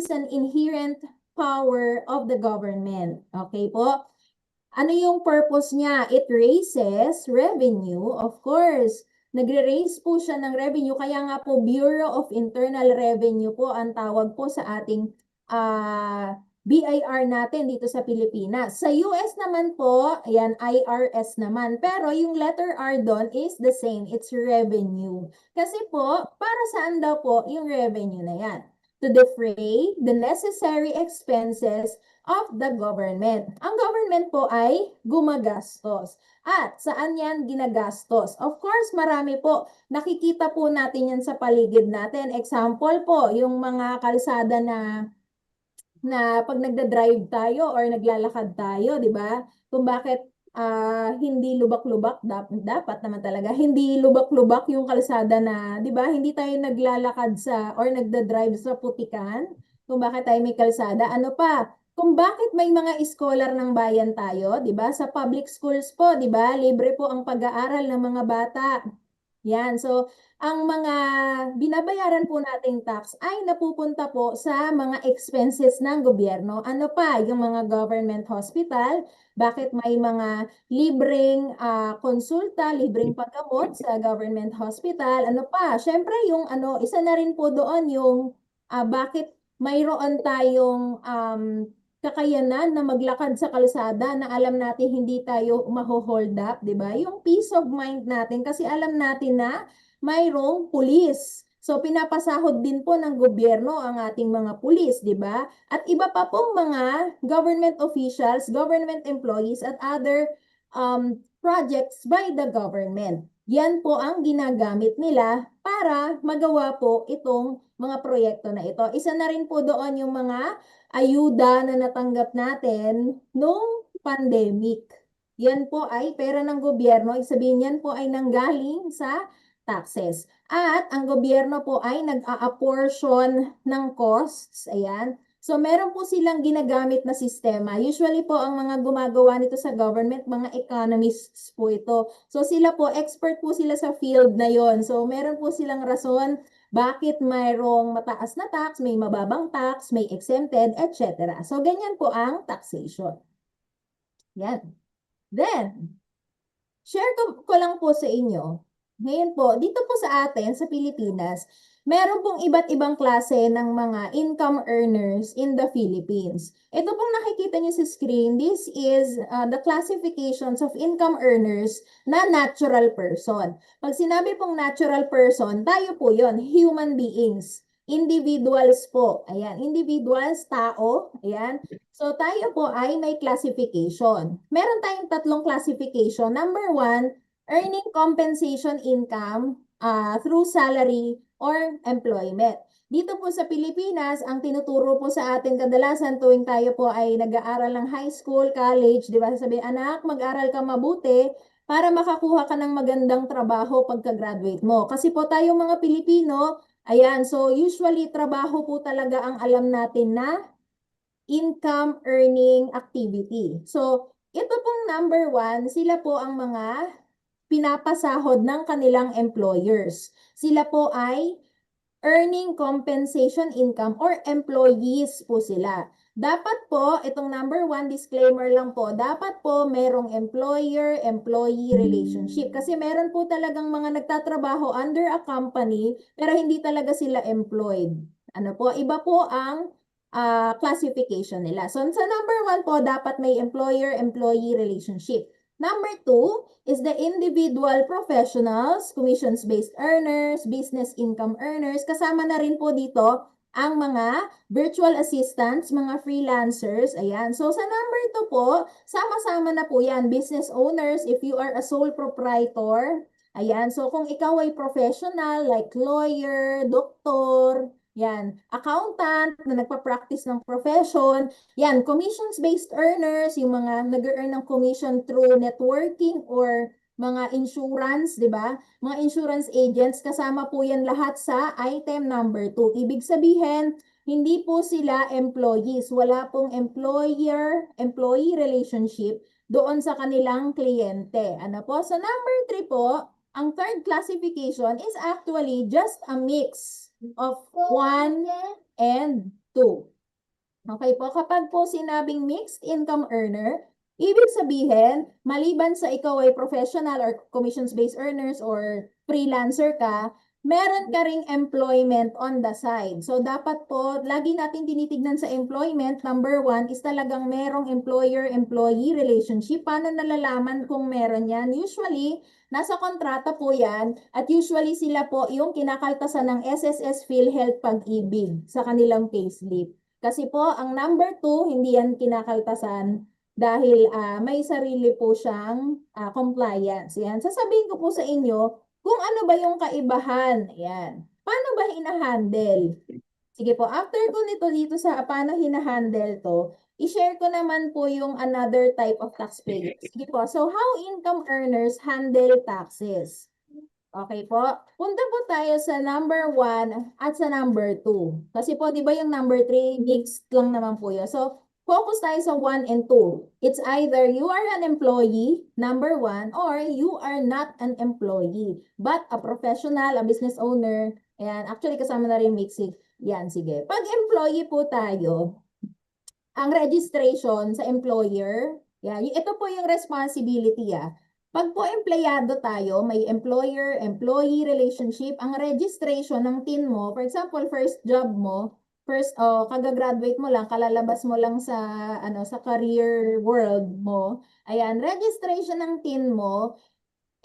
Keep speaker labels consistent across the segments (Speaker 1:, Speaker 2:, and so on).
Speaker 1: is an inherent power of the government. Okay po? Ano yung purpose niya? It raises revenue, of course. Nagre-raise po siya ng revenue. Kaya nga po, Bureau of Internal Revenue po ang tawag po sa ating BIR natin dito sa Pilipinas. Sa US naman po, ayan, IRS naman. Pero yung letter R doon is the same. It's revenue. Kasi po, para saan daw po yung revenue na yan? To defray the necessary expenses of the government. Ang government po ay gumagastos. At saan yan ginagastos? Of course, marami po. Nakikita po natin yan sa paligid natin. Example po, yung mga kalsada na pag nagda-drive tayo or naglalakad tayo, di ba? Kung bakit hindi lubak-lubak, dapat naman talaga, hindi lubak-lubak yung kalsada na, di ba? Hindi tayo naglalakad sa or nagda-drive sa putikan. Kung bakit tayo may kalsada. Ano pa? Kung bakit may mga scholar ng bayan tayo, di ba? Sa public schools po, di ba? Libre po ang pag-aaral ng mga bata. Yan. So, ang mga binabayaran po nating tax ay napupunta po sa mga expenses ng gobyerno. Ano pa? Yung mga government hospital, bakit may mga libreng konsulta, libreng paggamot sa government hospital? Ano pa? Siyempre, yung isa na rin po doon yung bakit mayroon tayong kakayanan na maglakad sa kalsada na alam natin hindi tayo maho-hold up, 'di ba? Yung peace of mind natin kasi alam natin na mayroong pulis. So pinapasahod din po ng gobyerno ang ating mga pulis, 'di ba? At iba pa pong mga government officials, government employees at other projects by the government. Yan po ang ginagamit nila para magawa po itong mga proyekto na ito. Isa na rin po doon yung mga ayuda na natanggap natin nung pandemic. Yan po ay pera ng gobyerno. Ibig sabihin yan po ay nanggaling sa taxes. At ang gobyerno po ay nag-a-apportion ng costs. Ayan. So meron po silang ginagamit na sistema. Usually po ang mga gumagawa nito sa government, mga economists po ito. So sila po, expert po sila sa field na yon. So meron po silang rason bakit mayroong mataas na tax, may mababang tax, may exempted, etc. So, ganyan po ang taxation. Yan. Then, share ko lang po sa inyo. Ngayon po, dito po sa atin, sa Pilipinas, meron pong iba't ibang klase ng mga income earners in the Philippines. Ito pong nakikita niyo sa screen, this is the classifications of income earners na natural person. Pag sinabi pong natural person, tayo po yon, human beings. Individuals po. Ayan, individuals, tao. Ayan. So tayo po ay may classification. Meron tayong tatlong classification. Number 1, earning compensation income through salary or employment. Dito po sa Pilipinas, ang tinuturo po sa atin kadalasan tuwing tayo po ay nag-aaral ng high school, college, di ba? Sabi, anak, mag-aral ka mabuti para makakuha ka ng magandang trabaho pagka-graduate mo. Kasi po tayong mga Pilipino, ayan, so usually trabaho po talaga ang alam natin na income earning activity. So, ito pong number 1, sila po ang mga pinapasahod ng kanilang employers. Sila po ay earning compensation income or employees po sila. Dapat po, itong number 1, disclaimer lang po, dapat po merong employer-employee relationship. Kasi meron po talagang mga nagtatrabaho under a company, pero hindi talaga sila employed. Ano po, iba po ang classification nila. So, sa number 1 po, dapat may employer-employee relationship. Number 2 is the individual professionals, commissions-based earners, business income earners. Kasama na rin po dito ang mga virtual assistants, mga freelancers. Ayan. So, sa number 2 po, sama-sama na po yan. Business owners, if you are a sole proprietor. Ayan. So, kung ikaw ay professional like lawyer, doktor, yan, accountant na nagpa-practice ng profession, yan, commissions-based earners, yung mga nag-earn ng commission through networking or mga insurance, di ba? Mga insurance agents, kasama po yan lahat sa item number 2. Ibig sabihin, hindi po sila employees. Wala pong employer-employee relationship doon sa kanilang kliyente. Ano po? Sa number 3 po, ang third classification is actually just a mix of 1 and 2. Okay po, kapag po sinabing mixed income earner, ibig sabihin, maliban sa ikaw ay professional or commissions-based earners or freelancer ka, meron ka ring employment on the side. So, dapat po, lagi natin tinitignan sa employment, number one, is talagang merong employer-employee relationship. Paano nalalaman kung meron yan? Usually, nasa kontrata po yan at usually sila po yung kinakaltasan ng SSS PhilHealth Pag-ibig sa kanilang payslip. Kasi po, ang number 2, hindi yan kinakaltasan dahil may sarili po siyang compliance. Yan. Sasabihin ko po sa inyo kung ano ba yung kaibahan. Yan. Paano ba hinahandle? Sige po, after ko nito dito sa paano hinahandle to, i-share ko naman po yung another type of taxpayer. Sige po, so how income earners handle taxes? Okay po. Punta po tayo sa number 1 at sa number 2. Kasi po, di ba yung number 3, mixed lang naman po yun. So, focus tayo sa 1 and 2. It's either you are an employee, number 1, or you are not an employee, but a professional, a business owner. Ayan, actually kasama na rin mixing. Yan, sige. Pag employee po tayo, ang registration sa employer, ito po yung responsibility. Pag po empleyado tayo, may employer-employee relationship, ang registration ng TIN mo, for example, first job mo, kaga-graduate mo lang, kalalabas mo lang sa sa career world mo. Ayan, registration ng TIN mo,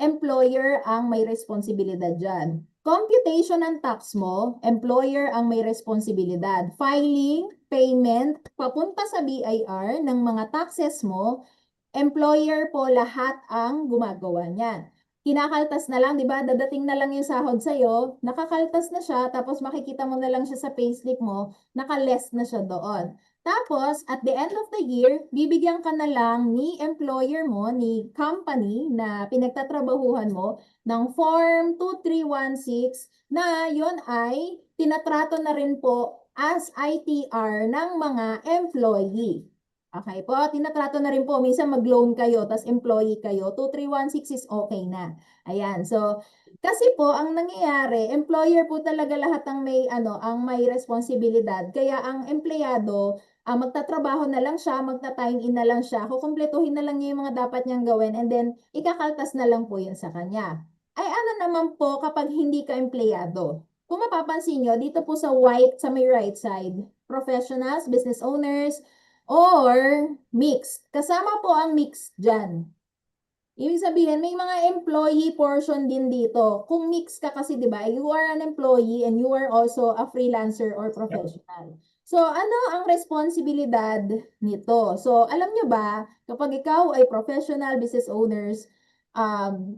Speaker 1: employer ang may responsibilidad dyan. Computation ng tax mo, employer ang may responsibilidad. Filing, payment, papunta sa BIR ng mga taxes mo, employer po lahat ang gumagawa niyan. Kinakaltas na lang, di ba? Dadating na lang yung sahod sa'yo, nakakaltas na siya, tapos makikita mo na lang siya sa payslip mo, nakaless na siya doon. Tapos, at the end of the year, bibigyan ka na lang ni employer mo, ni company na pinagtatrabahuhan mo, ng Form 2316 na yon ay tinatrato na rin po as ITR ng mga employee. Okay po, tinatrato na rin po. Minsan mag-loan kayo, tas employee kayo. 2316 is okay na. Ayan, so, kasi po, ang nangyayari, employer po talaga lahat ang may responsibilidad. Kaya ang empleyado, magtatrabaho na lang siya, magta-time in na lang siya, kukumpletuhin na lang niya yung mga dapat niyang gawin, and then, ikakaltas na lang po yun sa kanya. Ay ano naman po kapag hindi ka empleyado? Kung mapapansin nyo, dito po sa white, sa may right side, professionals, business owners, or mixed. Kasama po ang mixed dyan. Ibig sabihin, may mga employee portion din dito. Kung mix ka kasi, di ba, you are an employee and you are also a freelancer or professional. So, ano ang responsibilidad nito? So, alam nyo ba, kapag ikaw ay professional business owners,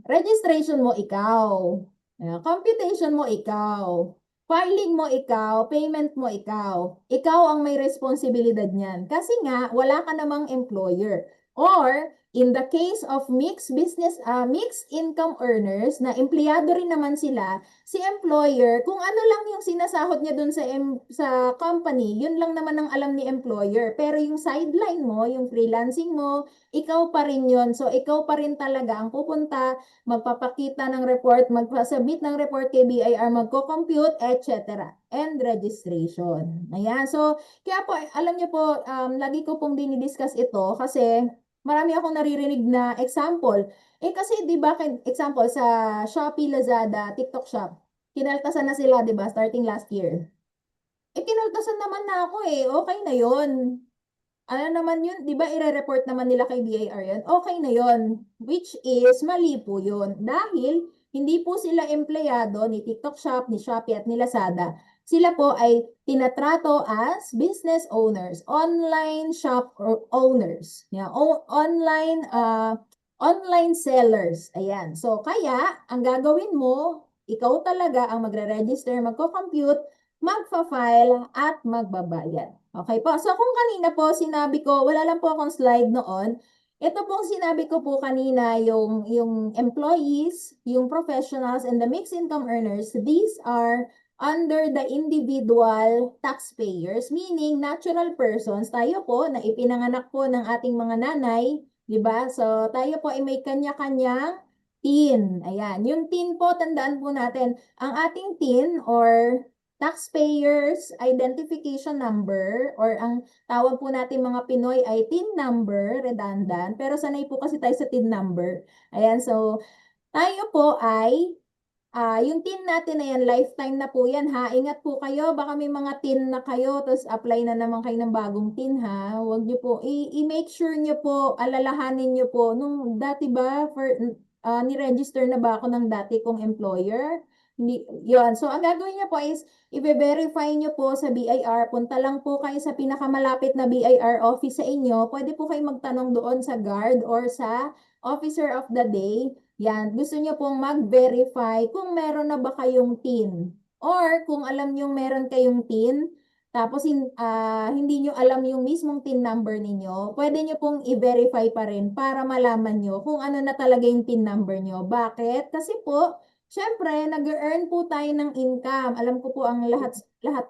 Speaker 1: registration mo ikaw, computation mo ikaw, filing mo ikaw, payment mo ikaw. Ikaw ang may responsibilidad niyan. Kasi nga, wala ka namang employer. Or, in the case of mixed income earners na empleyado rin naman sila, si employer, kung ano lang yung sinasahod niya dun sa company, yun lang naman ang alam ni employer. Pero yung sideline mo, yung freelancing mo, ikaw pa rin yun. So, ikaw pa rin talaga ang pupunta, magpapakita ng report, magpasubmit ng report kay BIR, magko-compute, etc. And registration. Ayan. So, kaya po, alam niyo po, lagi ko pong dinidiscuss ito kasi marami akong naririnig na example. Kasi 'di ba, example sa Shopee, Lazada, TikTok Shop, kinaltasan na sila 'di ba starting last year. Kinaltasan naman na ako okay na 'yon. Ano naman 'yun, 'di ba ire-report naman nila kay BIR 'yan. Okay na 'yon, which is mali po 'yun dahil hindi po sila empleyado ni TikTok Shop, ni Shopee at ni Lazada. Sila po ay tinatrato as business owners, online shop owners, online sellers. Ayan. So kaya ang gagawin mo, ikaw talaga ang magre-register, magko-compute, magfa-file at magbabayad. Okay po. So kung kanina po sinabi ko, wala lang po akong slide noon. Ito pong sinabi ko po kanina, yung employees, yung professionals, and the mixed income earners, these are under the individual taxpayers, meaning natural persons. Tayo po, na ipinanganak po ng ating mga nanay, di ba? So tayo po ay may kanya-kanyang TIN. Ayan. Yung TIN po, tandaan po natin, ang ating TIN or taxpayers identification number or ang tawag po natin mga Pinoy ay TIN number, redundant, pero sanay po kasi tayo sa TIN number. Ayan, so tayo po ay yung TIN natin na yan, lifetime na po yan ha. Ingat po kayo, baka may mga TIN na kayo, tapos apply na naman kayo ng bagong TIN ha. Huwag nyo po, i-make sure nyo po, alalahanin nyo po, nung dati ba, ni-register na ba ako ng dati kong employer? Hindi, yun. So, ang gagawin nyo po is, i-verify nyo po sa BIR, punta lang po kayo sa pinakamalapit na BIR office sa inyo, pwede po kayo magtanong doon sa guard or sa officer of the day. Yan, gusto niyo pong mag-verify kung meron na ba kayong TIN. Or kung alam niyo meron kayong TIN, tapos hindi niyo alam yung mismong TIN number ninyo, pwede niyo pong i-verify pa rin para malaman niyo kung ano na talaga yung TIN number niyo. Bakit? Kasi po, syempre, nag-earn po tayo ng income. Alam ko po ang lahat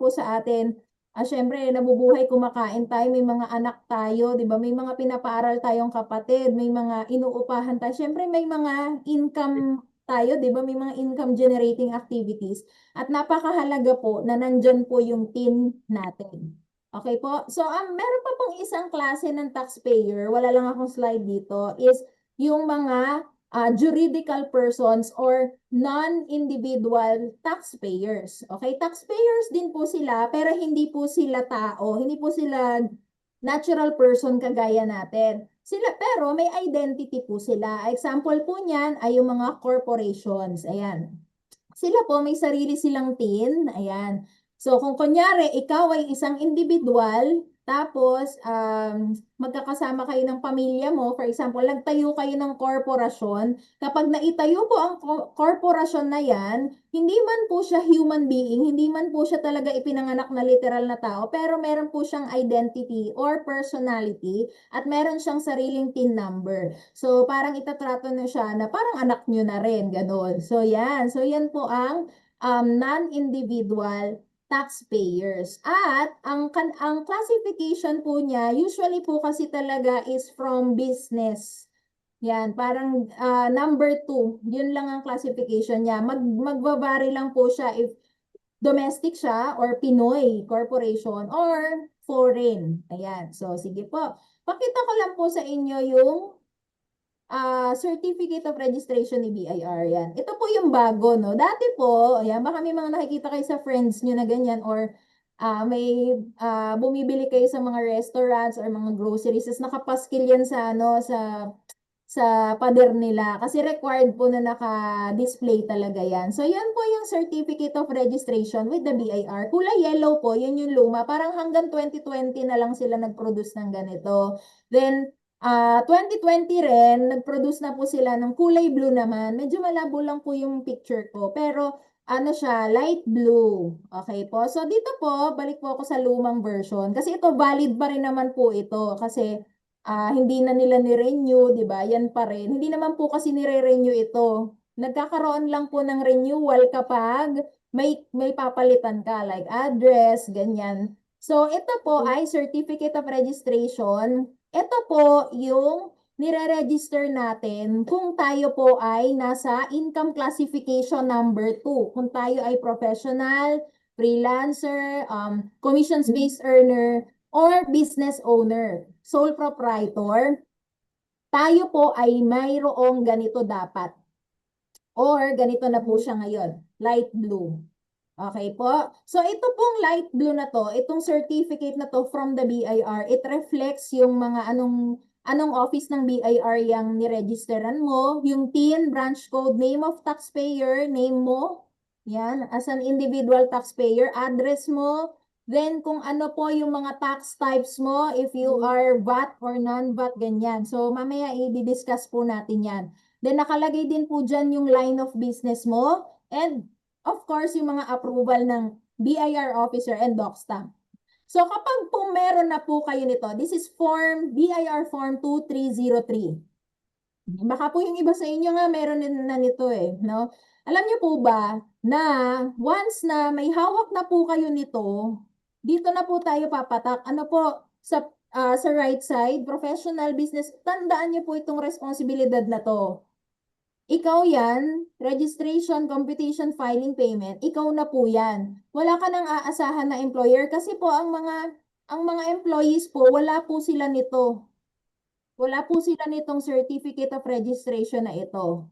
Speaker 1: po sa atin. Syempre, nabubuhay, kumakain tayo, may mga anak tayo, di ba? May mga pinapaaral tayong kapatid, may mga inuupahan tayo. Syempre, may mga income tayo, di ba? May mga income generating activities. At napakahalaga po na nandyan po yung TIN natin. Okay po? So, meron pa pong isang klase ng taxpayer, wala lang akong slide dito, is yung mga juridical persons or non-individual taxpayers. Okay, taxpayers din po sila pero hindi po sila tao, hindi po sila natural person kagaya natin. Sila pero may identity po sila. Example po niyan ay yung mga corporations. Ayan. Sila po may sarili silang TIN. Ayan. So kung kunyari ikaw ay isang individual, tapos magkakasama kayo ng pamilya mo, for example, nagtayo kayo ng korporasyon, kapag naitayo po ang korporasyon na yan, hindi man po siya human being, hindi man po siya talaga ipinanganak na literal na tao, pero meron po siyang identity or personality at meron siyang sariling TIN number. So parang itatrato na siya na parang anak nyo na rin, gano'n. So yan. So yan po ang non-individual taxpayers. At ang classification po niya, usually po kasi talaga is from business. Yan, parang number 2, yun lang ang classification niya. Magbabari lang po siya if domestic siya or Pinoy corporation or foreign. Ayan, so sige po. Pakita ko lang po sa inyo yung Certificate of Registration ni BIR. Yan. Ito po yung bago, no? Dati po, ayan, baka may mga nakikita kayo sa friends nyo na ganyan or may bumibili kayo sa mga restaurants or mga groceries, tapos nakapaskil yan sa, ano, sa pader nila kasi required po na naka-display talaga yan. So, yan po yung Certificate of Registration with the BIR. Kulay yellow po, yun yung luma. Parang hanggang 2020 na lang sila nag-produce ng ganito. Then, 2020 rin, nag-produce na po sila ng kulay blue naman. Medyo malabo lang po yung picture ko. Pero, ano siya, light blue. Okay po. So, dito po, balik po ako sa lumang version. Kasi ito, valid pa rin naman po ito. Kasi, hindi na nila ni-renew, di ba? Yan pa rin. Hindi naman po kasi nire-renew ito. Nagkakaroon lang po ng renewal kapag may papalitan ka, like address, ganyan. So, ito po ay Certificate of Registration. Ito po yung nire-register natin kung tayo po ay nasa Income Classification number 2. Kung tayo ay professional, freelancer, commissions-based earner, or business owner, sole proprietor, tayo po ay mayroong ganito dapat. Or ganito na po siya ngayon, light blue. Okay po? So ito pong light blue na to, itong certificate na to from the BIR, it reflects yung mga anong office ng BIR yung niregisteran mo, yung TIN, branch code, name of taxpayer, name mo, yan, as an individual taxpayer, address mo, then kung ano po yung mga tax types mo, if you are VAT or non-VAT, ganyan. So mamaya i-discuss po natin yan. Then nakalagay din po dyan yung line of business mo, and of course, yung mga approval ng BIR officer and DocStamp. So kapag po meron na po kayo nito, this is BIR Form 2303. Baka po yung iba sa inyo nga meron na nito eh, no? Alam niyo po ba na once na may hawak na po kayo nito, dito na po tayo papatak. Ano po, sa right side, professional business, tandaan niyo po itong responsibilidad na to. ikaw yan, registration, computation, filing, payment, ikaw na po yan. Wala ka nang aasahan na employer kasi po ang mga employees po, wala po sila nito. Wala po sila nitong certificate of registration na ito.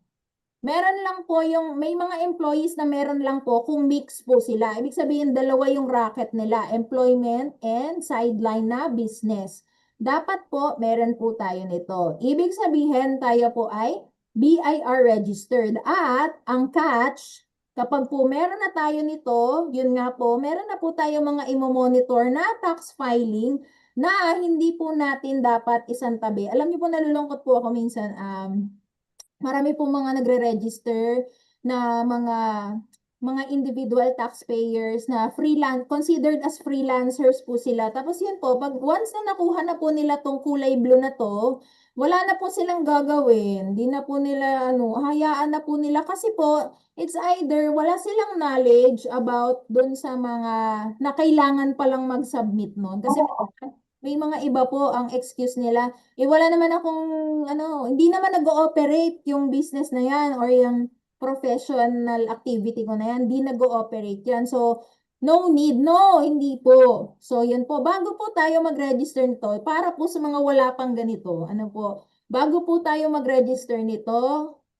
Speaker 1: Meron lang po may mga employees na meron lang po kung mix po sila. Ibig sabihin, dalawa yung racket nila, employment and sideline na business. Dapat po, meron po tayo nito. Ibig sabihin, tayo po ay BIR registered. At ang catch, kapag po meron na tayo nito, yun nga po, meron na po tayo mga imo-monitor na tax filing na hindi po natin dapat isantabi. Alam niyo po, nalulungkot po ako minsan, marami pong mga nagre-register na mga individual taxpayers na considered as freelancers po sila. Tapos yun po, pag once na nakuha na po nila tong kulay blue na to, wala na po silang gagawin. Di na po nila, hayaan na po nila kasi po, it's either wala silang knowledge about dun sa mga na kailangan palang mag-submit nun. Kasi may mga iba po ang excuse nila, wala naman akong, hindi naman nag-ooperate yung business na yan or yung professional activity ko na yan, hindi nag-ooperate yan. So, no need. No, hindi po. So, yan po. Bago po tayo mag-register nito, para po sa mga wala pang ganito, bago po tayo mag-register nito,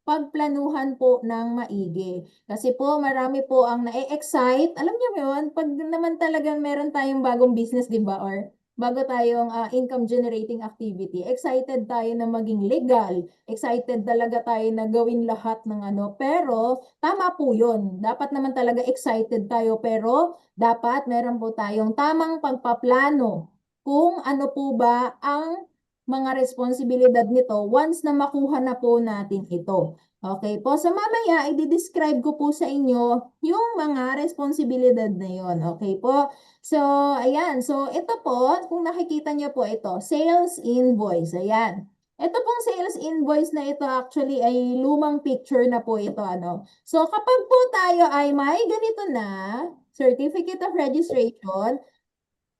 Speaker 1: pagplanuhan po ng maigi. Kasi po, marami po ang na-excite. Alam niyo yun, pag naman talagang meron tayong bagong business, di ba? Or bago tayong income generating activity, excited tayo na maging legal, excited talaga tayo na gawin lahat ng pero tama po yun. Dapat naman talaga excited tayo, pero dapat meron po tayong tamang pagpaplano kung ano po ba ang mga responsibilidad nito once na makuha na po natin ito. Okay po, so mamaya i-describe ko po sa inyo yung mga responsibilidad na yon. Okay po? So, ayan. So, ito po, kung nakikita niyo po ito, sales invoice. Ayan. Ito pong sales invoice na ito actually ay lumang picture na po ito. So, kapag po tayo ay may ganito na, certificate of registration,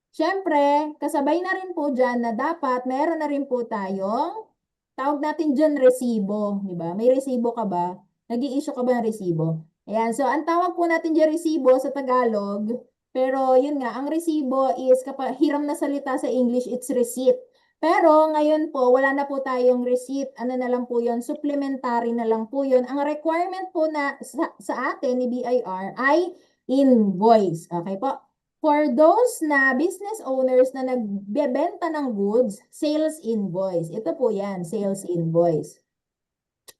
Speaker 1: syempre, kasabay na rin po dyan na dapat meron na rin po tayong, tawag natin dyan resibo. Di ba? May resibo ka ba? Nag-i-issue ka ba ng resibo? Ayan. So, ang tawag po natin dyan resibo sa Tagalog, pero yun nga, ang resibo is, kapag hiram na salita sa English, it's receipt. Pero ngayon po, wala na po tayong receipt. Ano na lang po yun? Supplementary na lang po yun. Ang requirement po na sa atin ni BIR ay invoice. Okay po? For those na business owners na nagbebenta ng goods, sales invoice. Ito po yan, sales invoice.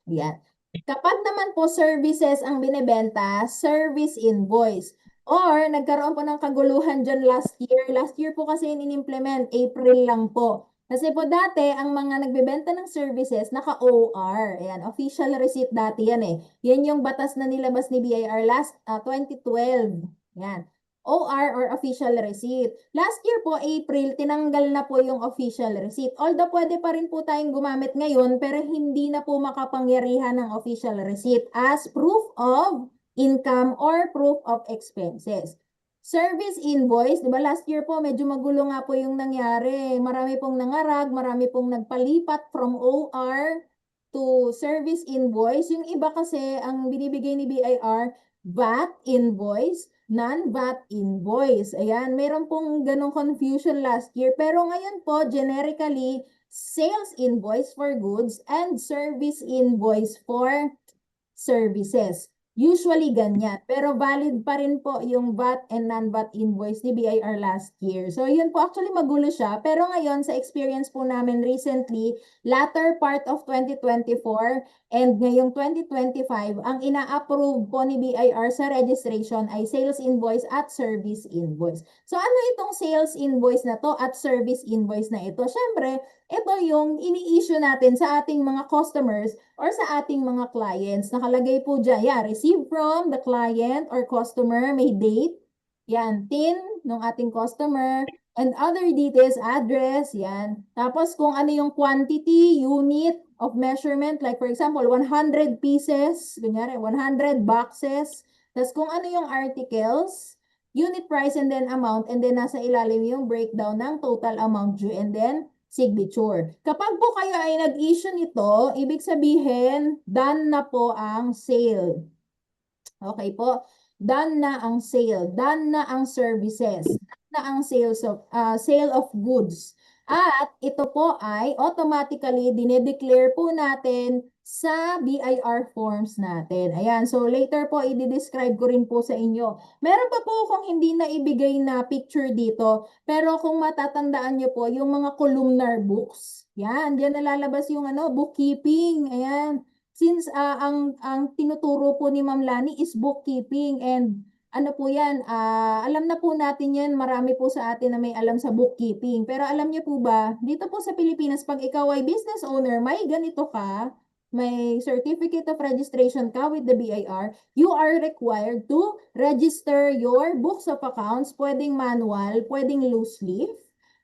Speaker 1: Yan. Kapag naman po services ang binebenta, service invoice. Or nagkaroon po ng kaguluhan dyan last year. Last year po kasi in-implement, April lang po. Kasi po dati, ang mga nagbebenta ng services, naka-OR. Ayan, official receipt dati yan eh. Yan yung batas na nilabas ni BIR last 2012. Yan. OR or official receipt. Last year po, April, tinanggal na po yung official receipt. Although pwede pa rin po tayong gumamit ngayon, pero hindi na po makapangyarihan ng official receipt as proof of income or proof of expenses. Service invoice, di ba last year po medyo magulo nga po yung nangyari. Marami pong nangarag, marami pong nagpalipat from OR to service invoice. Yung iba kasi ang binibigay ni BIR, VAT invoice, non-VAT invoice. Ayan, meron pong ganong confusion last year. Pero ngayon po, generically, sales invoice for goods and service invoice for services. Usually ganyan. Pero valid pa rin po yung VAT and non-VAT invoice ni BIR last year. So yun po, actually magulo siya. Pero ngayon, sa experience po namin recently, latter part of 2024 and ngayong 2025, ang ina-approve po ni BIR sa registration ay sales invoice at service invoice. So ano itong sales invoice na to at service invoice na ito? Siyempre, ito yung ini-issue natin sa ating mga customers or sa ating mga clients. Nakalagay po dyan, receive from the client or customer, may date, yan, TIN ng ating customer, and other details, address, yan. Tapos kung ano yung quantity, unit of measurement, like for example, 100 pieces, kunyari, 100 boxes. Tapos kung ano yung articles, unit price and then amount, and then nasa ilalim yung breakdown ng total amount due, and then signature. Kapag po kayo ay nag-issue nito, ibig sabihin, done na po ang sale. Okay po? Done na ang sale, done na ang services, done na ang sale of goods. At ito po ay automatically dinedeclare po natin sa BIR forms natin. Ayan, so later po i-describe ko rin po sa inyo. Meron pa po kung hindi na ibigay na picture dito, pero kung matatandaan nyo po, yung mga columnar books, yan, diyan nalalabas yung bookkeeping, ayan. Since ang tinuturo po ni Ma'am Lani is bookkeeping and ano po yan, alam na po natin yan, marami po sa atin na may alam sa bookkeeping. Pero alam niyo po ba, dito po sa Pilipinas, pag ikaw ay business owner, may ganito ka, may certificate of registration ka with the BIR, you are required to register your books of accounts, pwedeng manual, pwedeng loose leaf.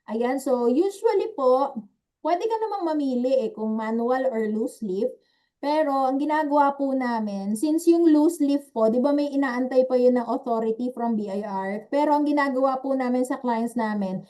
Speaker 1: Ayan, so usually po, pwede ka namang mamili kung manual or loose leaf. Pero ang ginagawa po namin, since yung loose leaf po, di ba may inaantay pa yun ng authority from BIR, pero ang ginagawa po namin sa clients namin,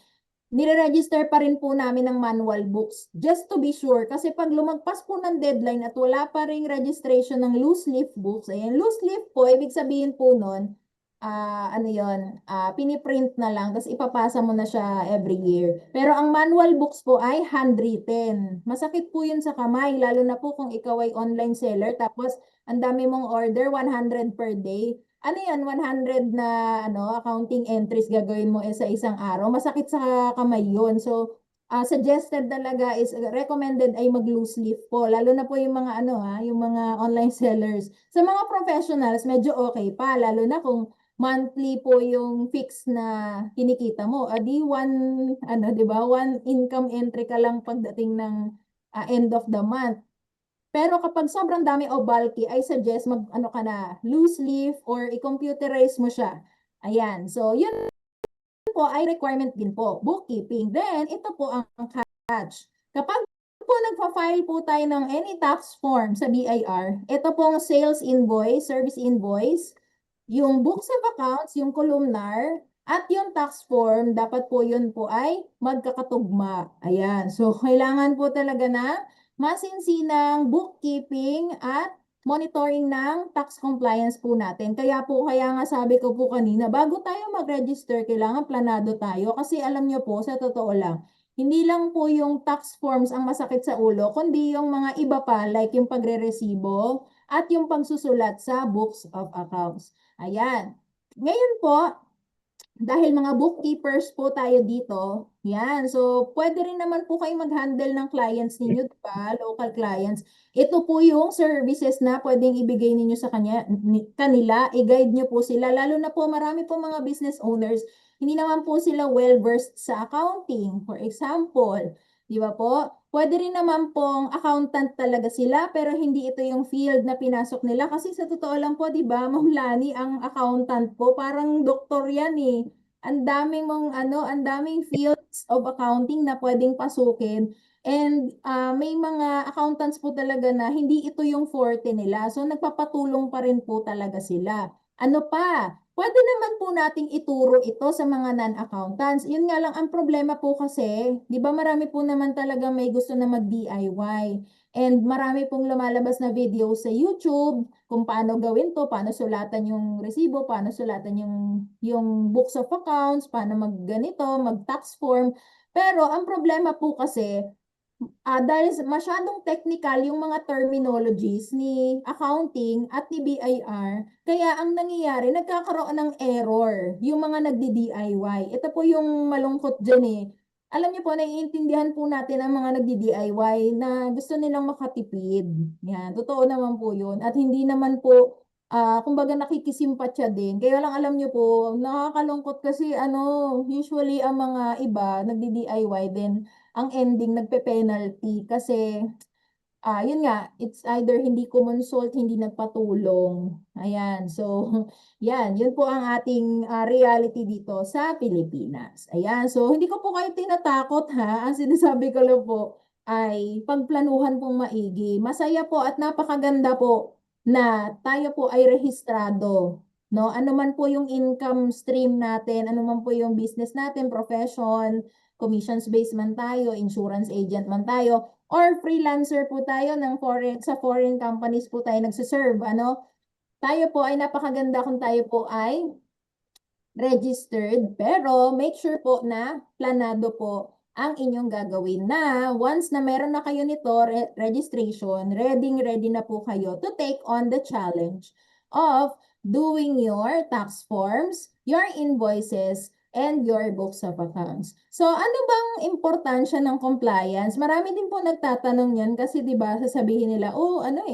Speaker 1: nire-register pa rin po namin ng manual books. Just to be sure, kasi pag lumagpas po ng deadline at wala pa ring registration ng loose leaf books, ayan, loose leaf po, ibig sabihin po nun, ano yon, piniprint na lang, tapos ipapasa mo na siya every year. Pero ang manual books po ay handwritten. Masakit po yun sa kamay, lalo na po kung ikaw ay online seller, tapos ang dami mong order, 100 per day. Ano yan, 100 na accounting entries gagawin mo sa isang araw. Masakit sa kamay yun. So, suggested talaga is recommended ay mag-loose leaf po. Lalo na po yung mga yung mga online sellers. Sa mga professionals, medyo okay pa. Lalo na kung monthly po yung fix na kinikita mo. Adi di ba? One income entry ka lang pagdating ng end of the month. Pero kapag sobrang dami o bulky, I suggest ka na, loose leaf or i-computerize mo siya. Ayan. So, yun po ay requirement din po. Bookkeeping. Then, ito po ang catch. Kapag po nagpa-file po tayo ng any tax form sa BIR, ito pong sales invoice, service invoice, yung books of accounts, yung columnar, at yung tax form, dapat po yun po ay magkakatugma. Ayan. So, kailangan po talaga na masinsinang bookkeeping at monitoring ng tax compliance po natin. Kaya nga sabi ko po kanina, bago tayo mag-register, kailangan planado tayo. Kasi alam nyo po, sa totoo lang, hindi lang po yung tax forms ang masakit sa ulo, kundi yung mga iba pa, like yung pagre-resibo at yung pagsusulat sa books of accounts. Ayan. Ngayon po, dahil mga bookkeepers po tayo dito, yan. So, pwede rin naman po kayo mag-handle ng clients ninyo, diba? Local clients. Ito po yung services na pwedeng ibigay ninyo sa kanila. I-guide nyo po sila. Lalo na po marami po mga business owners, hindi naman po sila well-versed sa accounting. For example, di ba po? Pwede rin naman pong accountant talaga sila, pero hindi ito yung field na pinasok nila. Kasi sa totoo lang po, di ba, Ma'am Lani, ang accountant po, parang doktor yan eh. Ang daming ang daming fields of accounting na pwedeng pasukin. And may mga accountants po talaga na hindi ito yung forte nila. So nagpapatulong pa rin po talaga sila. Ano pa? Pwede naman po nating ituro ito sa mga non-accountants. Yun nga lang ang problema po kasi, 'di ba marami po naman talaga may gusto na mag-DIY. And marami pong lumalabas na video sa YouTube kung paano gawin to, paano sulatan yung resibo, paano sulatan yung books of accounts, paano magganito, mag-tax form. Pero ang problema po kasi, dahil masyadong technical yung mga terminologies ni accounting at ni BIR, kaya ang nangyayari, nagkakaroon ng error yung mga nagdi-DIY. Ito po yung malungkot dyan eh. Alam niyo po, naiintindihan po natin ang mga nagdi-DIY na gusto nilang makatipid. Yan, totoo naman po yun. At hindi naman po, kumbaga nakikisimpatya din. Kaya lang alam niyo po, nakakalungkot kasi usually ang mga iba nagdi-DIY din ang ending nagpe-penalty kasi yun nga, it's either hindi consult, hindi nagpatulong. Ayan, so yan, yun po ang ating reality dito sa Pilipinas. Ayan, so hindi ko po kayo tinatakot ha. Ang sinasabi ko lang po ay pagplanuhan pong maigi. Masaya po at napakaganda po na tayo po ay rehistrado. No, ano man po yung income stream natin, ano man po yung business natin, profession, commissions based man tayo, insurance agent man tayo, or freelancer po tayo sa foreign companies po tayo nagsiserve, ano? Tayo po ay napakaganda kung tayo po ay registered, pero make sure po na planado po ang inyong gagawin na once na meron na kayo nito, registration, ready na po kayo to take on the challenge of doing your tax forms, your invoices, and your books of accounts. So, ano bang importansya ng compliance? Marami din po nagtatanong yan kasi 'di ba sasabihin nila, "Oh, ano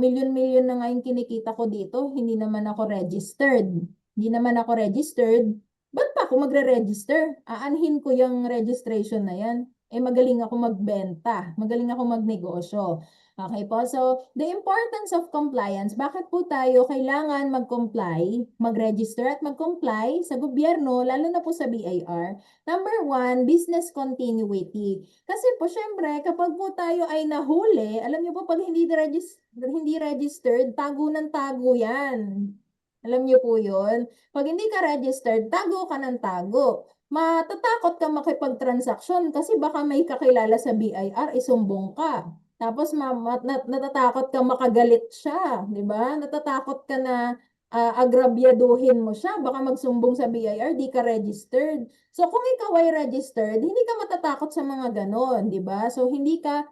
Speaker 1: milyon-milyon na nga yung kinikita ko dito, hindi naman ako registered." Hindi naman ako registered, ba't pa ako magre-register? Aanhin ko yung registration na yan. Magaling ako magbenta, magaling ako magnegosyo. Okay po, so the importance of compliance, bakit po tayo kailangan mag-comply, mag-register at mag-comply sa gobyerno, lalo na po sa BIR? Number one, business continuity. Kasi po syempre, kapag po tayo ay nahuli, alam niyo po pag hindi registered, tago ng tago yan. Alam niyo po yun? Pag hindi ka registered, tago ka ng tago. Matatakot ka makipag-transaction kasi baka may kakilala sa BIR, isumbong ka. Tapos natatakot ka makagalit siya, di ba? Natatakot ka na agrabyaduhin mo siya, baka magsumbong sa BIR, di ka registered. So kung ikaw ay registered, hindi ka matatakot sa mga ganon, di ba? So hindi ka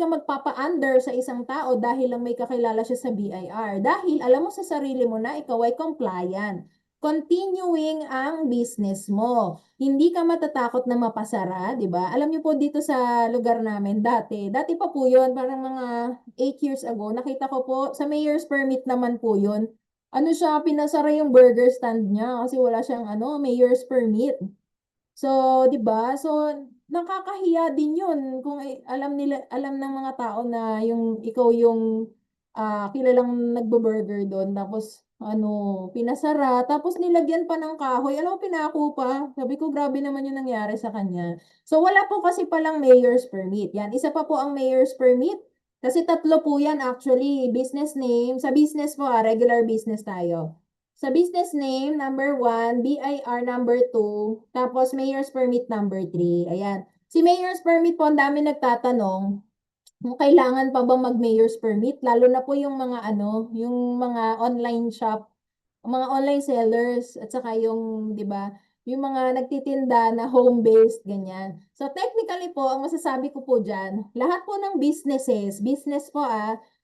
Speaker 1: magpapa-under sa isang tao dahil lang may kakilala siya sa BIR. Dahil alam mo sa sarili mo na ikaw ay compliant. Continuing ang business mo. Hindi ka matatakot na mapasara, di ba? Alam niyo po dito sa lugar namin, dati pa po yun, parang mga 8 years ago, nakita ko po, sa mayor's permit naman po yun. Ano siya, pinasara yung burger stand niya kasi wala siyang mayor's permit. So, 'di ba? So, nakakahiya din 'yun kung alam ng mga tao na ikaw yung kilalang nagbo-burger doon tapos pinasara tapos nilagyan pa ng kahoy. Alam mo pinako pa. Sabi ko grabe naman yung nangyari sa kanya. So, wala po kasi palang mayor's permit. Yan, isa pa po ang mayor's permit. Kasi tatlo po yan actually, business name. Sa business po, regular business tayo. Sa business name, number 1, BIR number 2, tapos mayor's permit number 3. Ayan. Si mayor's permit po, ang dami nagtatanong kung kailangan pa ba mag-mayor's permit, lalo na po yung mga yung mga online shop, mga online sellers, at saka yung, di ba, yung mga nagtitinda na home-based, ganyan. So, technically po, ang masasabi ko po dyan, lahat po ng business po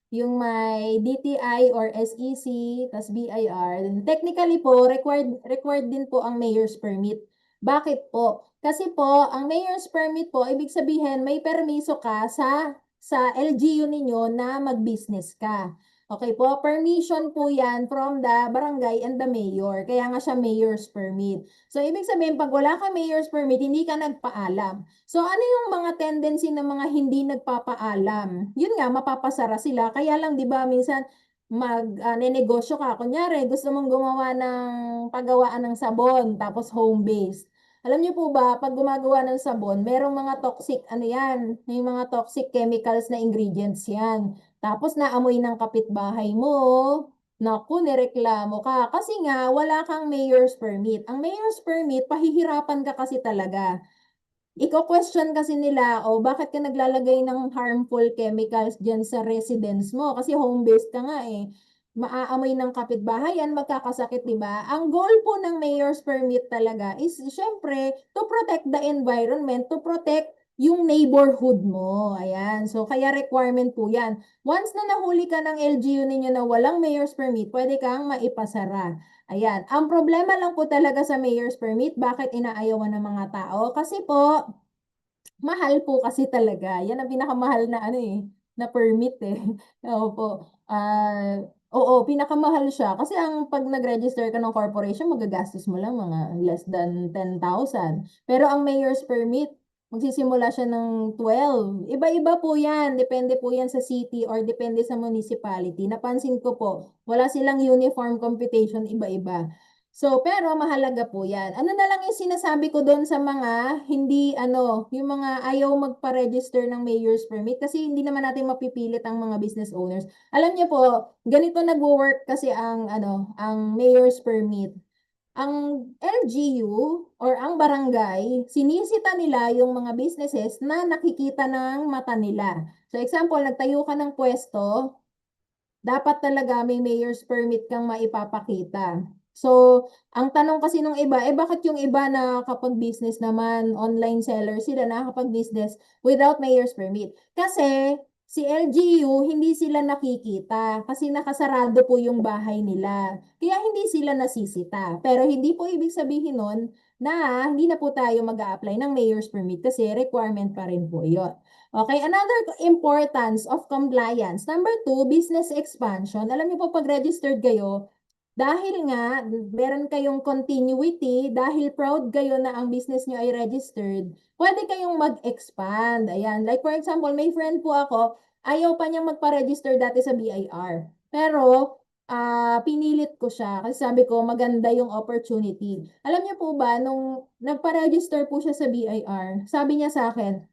Speaker 1: yung may DTI or SEC, tas BIR, technically po, required din po ang mayor's permit. Bakit po? Kasi po, ang mayor's permit po, ibig sabihin, may permiso ka sa LGU ninyo na mag-business ka. Okay po, permission po yan from the barangay and the mayor. Kaya nga siya mayor's permit. So, ibig sabihin, pag wala ka mayor's permit, hindi ka nagpaalam. So, ano yung mga tendency ng mga hindi nagpapaalam? Yun nga, mapapasara sila. Kaya lang, di ba, minsan, nenegosyo ka. Kunyari, gusto mong gumawa ng paggawaan ng sabon, tapos home-based. Alam niyo po ba, pag gumagawa ng sabon, merong mga toxic, may mga toxic chemicals na ingredients yan. Tapos naamoy ng kapitbahay mo, naku, nireklamo ka. Kasi nga, wala kang mayor's permit. Ang mayor's permit, pahihirapan ka kasi talaga. Iko-question kasi nila, bakit ka naglalagay ng harmful chemicals dyan sa residence mo? Kasi home-based ka nga eh. Maaamoy ng kapitbahay yan, magkakasakit, di ba? Ang goal po ng mayor's permit talaga is, syempre, to protect the environment, to protect yung neighborhood mo. Ayan. So, kaya requirement po yan. Once na nahuli ka ng LGU ninyo na walang mayor's permit, pwede kang maipasara. Ayan. Ang problema lang po talaga sa mayor's permit, bakit inaayawan ng mga tao? Kasi po, mahal po kasi talaga. Yan ang pinakamahal na na permit eh. Opo. Oo, pinakamahal siya. Kasi pag nag-register ka ng corporation, magagastos mo lang mga less than 10,000. Pero ang mayor's permit, magsisimula siya ng 12. Iba-iba po yan. Depende po yan sa city or depende sa municipality. Napansin ko po, wala silang uniform computation, iba-iba. So, pero mahalaga po yan. Ano na lang yung sinasabi ko doon sa mga yung mga ayaw magpa-register ng mayor's permit kasi hindi naman natin mapipilit ang mga business owners. Alam niyo po, ganito nagwo-work kasi ang mayor's permit. ang LGU or ang barangay, sinisita nila yung mga businesses na nakikita ng mata nila. So example, nagtayo ka ng pwesto, dapat talaga may mayor's permit kang maipapakita. So, ang tanong kasi nung iba, bakit yung iba na kapag business naman, online seller sila nakakapag-business without mayor's permit? Kasi si LGU, hindi sila nakikita kasi nakasarado po yung bahay nila. Kaya hindi sila nasisita. Pero hindi po ibig sabihin nun na hindi na po tayo mag-a-apply ng mayor's permit kasi requirement pa rin po yun. Okay, another importance of compliance. Number two, business expansion. Alam niyo po, pag registered kayo, dahil nga meron kayong continuity, dahil proud kayo na ang business niyo ay registered, pwede kayong mag-expand. Ayan, like for example, may friend po ako, ayaw pa niyang magpa-register dati sa BIR. Pero, pinilit ko siya kasi sabi ko maganda yung opportunity. Alam niyo po ba, nung nagpa-register po siya sa BIR, sabi niya sa akin,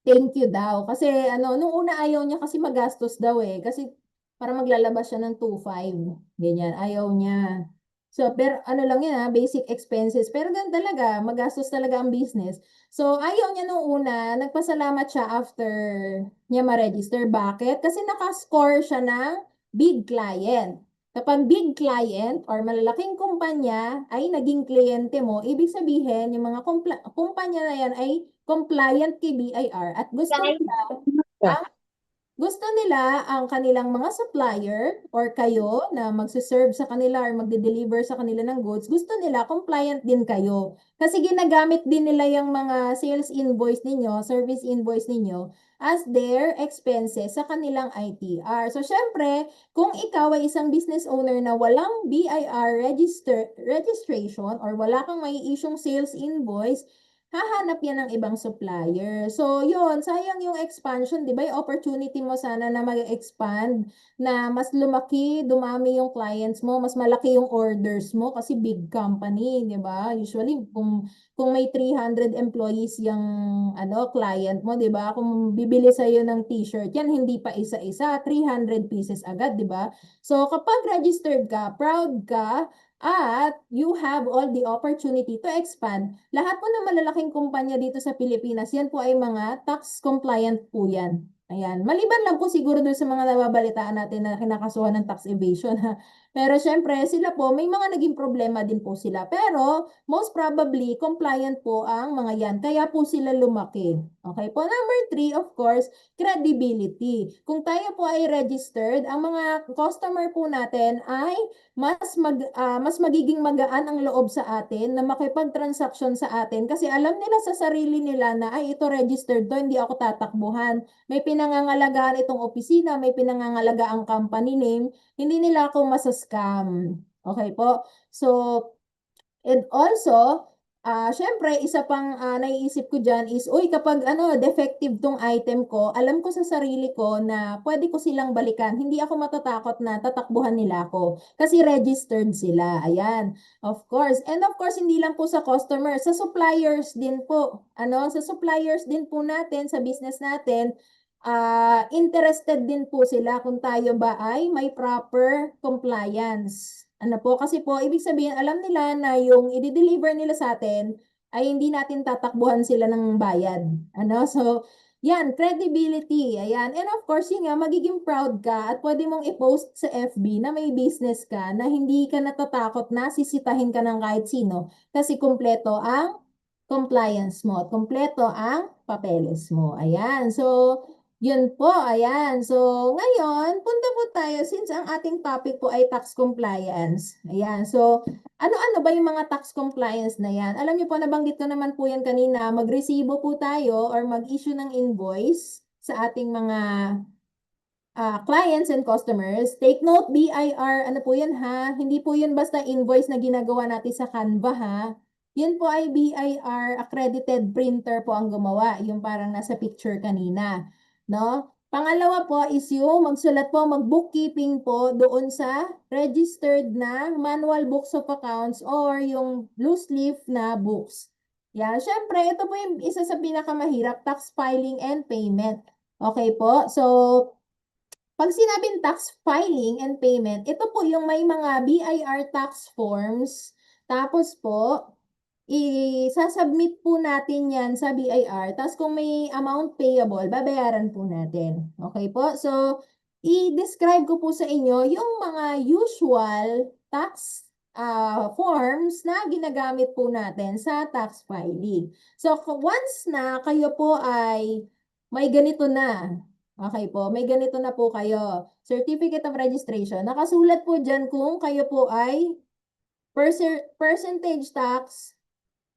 Speaker 1: thank you daw. Kasi ano, nung una ayaw niya kasi magastos daw eh. Kasi para maglalabas siya ng 2.5. Ganyan, ayaw niya. So, pero ano lang yan basic expenses. Pero ganun talaga, magastos talaga ang business. So, ayaw niya nung una, nagpasalamat siya after niya ma-register. Bakit? Kasi nakascore siya ng big client. Kapag big client or malalaking kumpanya ay naging kliyente mo, ibig sabihin, yung mga kumpanya na yan ay compliant kay BIR at gusto nila ang kanilang mga supplier or kayo na magsiserve sa kanila or magde-deliver sa kanila ng goods, gusto nila compliant din kayo. Kasi ginagamit din nila yung mga sales invoice ninyo, service invoice ninyo as their expenses sa kanilang ITR. So, syempre, kung ikaw ay isang business owner na walang BIR registration or wala kang may isyong sales invoice, hahanap yan ng ibang supplier. So, yun, sayang yung expansion, di ba? Yung opportunity mo sana na mag-expand, na mas lumaki, dumami yung clients mo, mas malaki yung orders mo kasi big company, di ba? Usually, kung may 300 employees yung client mo, di ba? Kung bibili sa'yo ng t-shirt, yan hindi pa isa-isa, 300 pieces agad, di ba? So, kapag registered ka, proud ka, at you have all the opportunity to expand. Lahat po ng malalaking kumpanya dito sa Pilipinas, yan po ay mga tax compliant po yan. Ayan. Maliban lang po siguro doon sa mga nababalitaan natin na kinakasuhan ng tax evasion. Ha? Pero syempre, sila po, may mga naging problema din po sila. Pero most probably, compliant po ang mga yan. Kaya po sila lumaki. Okay po. Number three, of course, credibility. Kung tayo po ay registered, ang mga customer po natin ay mas magiging magaan ang loob sa atin na makipag-transaction sa atin kasi alam nila sa sarili nila na ay ito registered to, hindi ako tatakbuhan. May pinangangalagaan itong opisina, may pinangangalagaan company name, hindi nila ako masascam. Okay po? So, and also, syempre, isa pang naiisip ko dyan is, uy, kapag defective tong item ko, alam ko sa sarili ko na pwede ko silang balikan. Hindi ako matatakot na tatakbuhan nila ako. Kasi registered sila. Ayan. Of course. And of course, hindi lang po sa customer, sa suppliers din po. Sa suppliers din po natin, sa business natin, interested din po sila kung tayo ba ay may proper compliance. Ano po, kasi po, ibig sabihin, alam nila na yung i-deliver nila sa atin ay hindi natin tatakbuhan sila ng bayad. So, yan, credibility. Ayan. And of course, yun nga, magiging proud ka at pwede mong i-post sa FB na may business ka na hindi ka natatakot na sisitahin ka ng kahit sino kasi kumpleto ang compliance mo at kumpleto ang papeles mo. Ayan. So, yun po, ayan. So, ngayon, punta po tayo since ang ating topic po ay tax compliance. Ayan. So, ano-ano ba yung mga tax compliance na yan? Alam niyo po, nabanggit ko naman po yan kanina, magresibo po tayo or mag-issue ng invoice sa ating mga clients and customers. Take note, BIR, ano po yan ha? Hindi po yun basta invoice na ginagawa natin sa Canva ha. Yun po ay BIR accredited printer po ang gumawa. Yung parang nasa picture kanina. No? Pangalawa po is yung magsulat po, mag-bookkeeping po doon sa registered na manual books of accounts or yung loose leaf na books. Yan. Syempre, ito po yung isa sa pinakamahirap, tax filing and payment. Okay po? So, pag sinabing tax filing and payment, ito po yung may mga BIR tax forms Tapos po, isasubmit po natin yan sa BIR. Tapos kung may amount payable, babayaran po natin. Okay po? So, i-describe ko po sa inyo yung mga usual tax forms na ginagamit po natin sa tax filing. So, once na kayo po ay may ganito na, okay po, may ganito na po kayo, Certificate of Registration, nakasulat po dyan kung kayo po ay percentage tax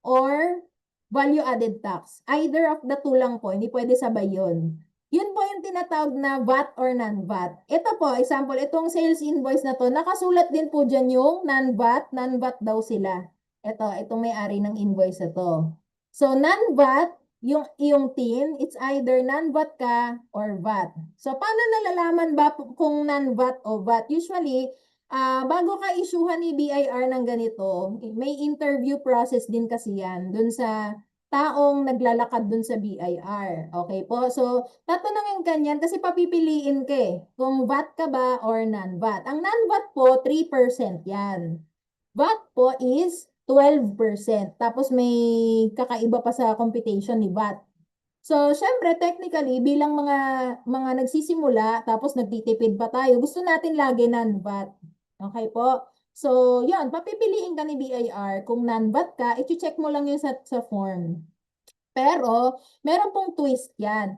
Speaker 1: or value-added tax. Either of the two lang po, hindi pwede sabay yun. Yun po yung tinatawag na VAT or non-VAT. Ito po, example, itong sales invoice na to, nakasulat din po dyan yung non-VAT, non-VAT daw sila. Itong may-ari ng invoice na to. So, non-VAT, yung TIN, it's either non-VAT ka or VAT. So, paano nalalaman ba kung non-VAT o VAT? Usually, bago ka isyuhan ni BIR ng ganito, may interview process din kasi yan dun sa taong naglalakad dun sa BIR. Okay po? So, tatanungin ka niyan kasi papipiliin ka kung VAT ka ba or non-VAT. Ang non-VAT po, 3% yan. VAT po is 12%. Tapos may kakaiba pa sa computation ni VAT. So, syempre, technically, bilang mga nagsisimula, tapos nagtitipid pa tayo, gusto natin lagi non-VAT. Okay po? So, yun, papipiliin ka ni BIR. Kung non-VAT ka, i-check mo lang yun sa form. Pero, meron pong twist yan.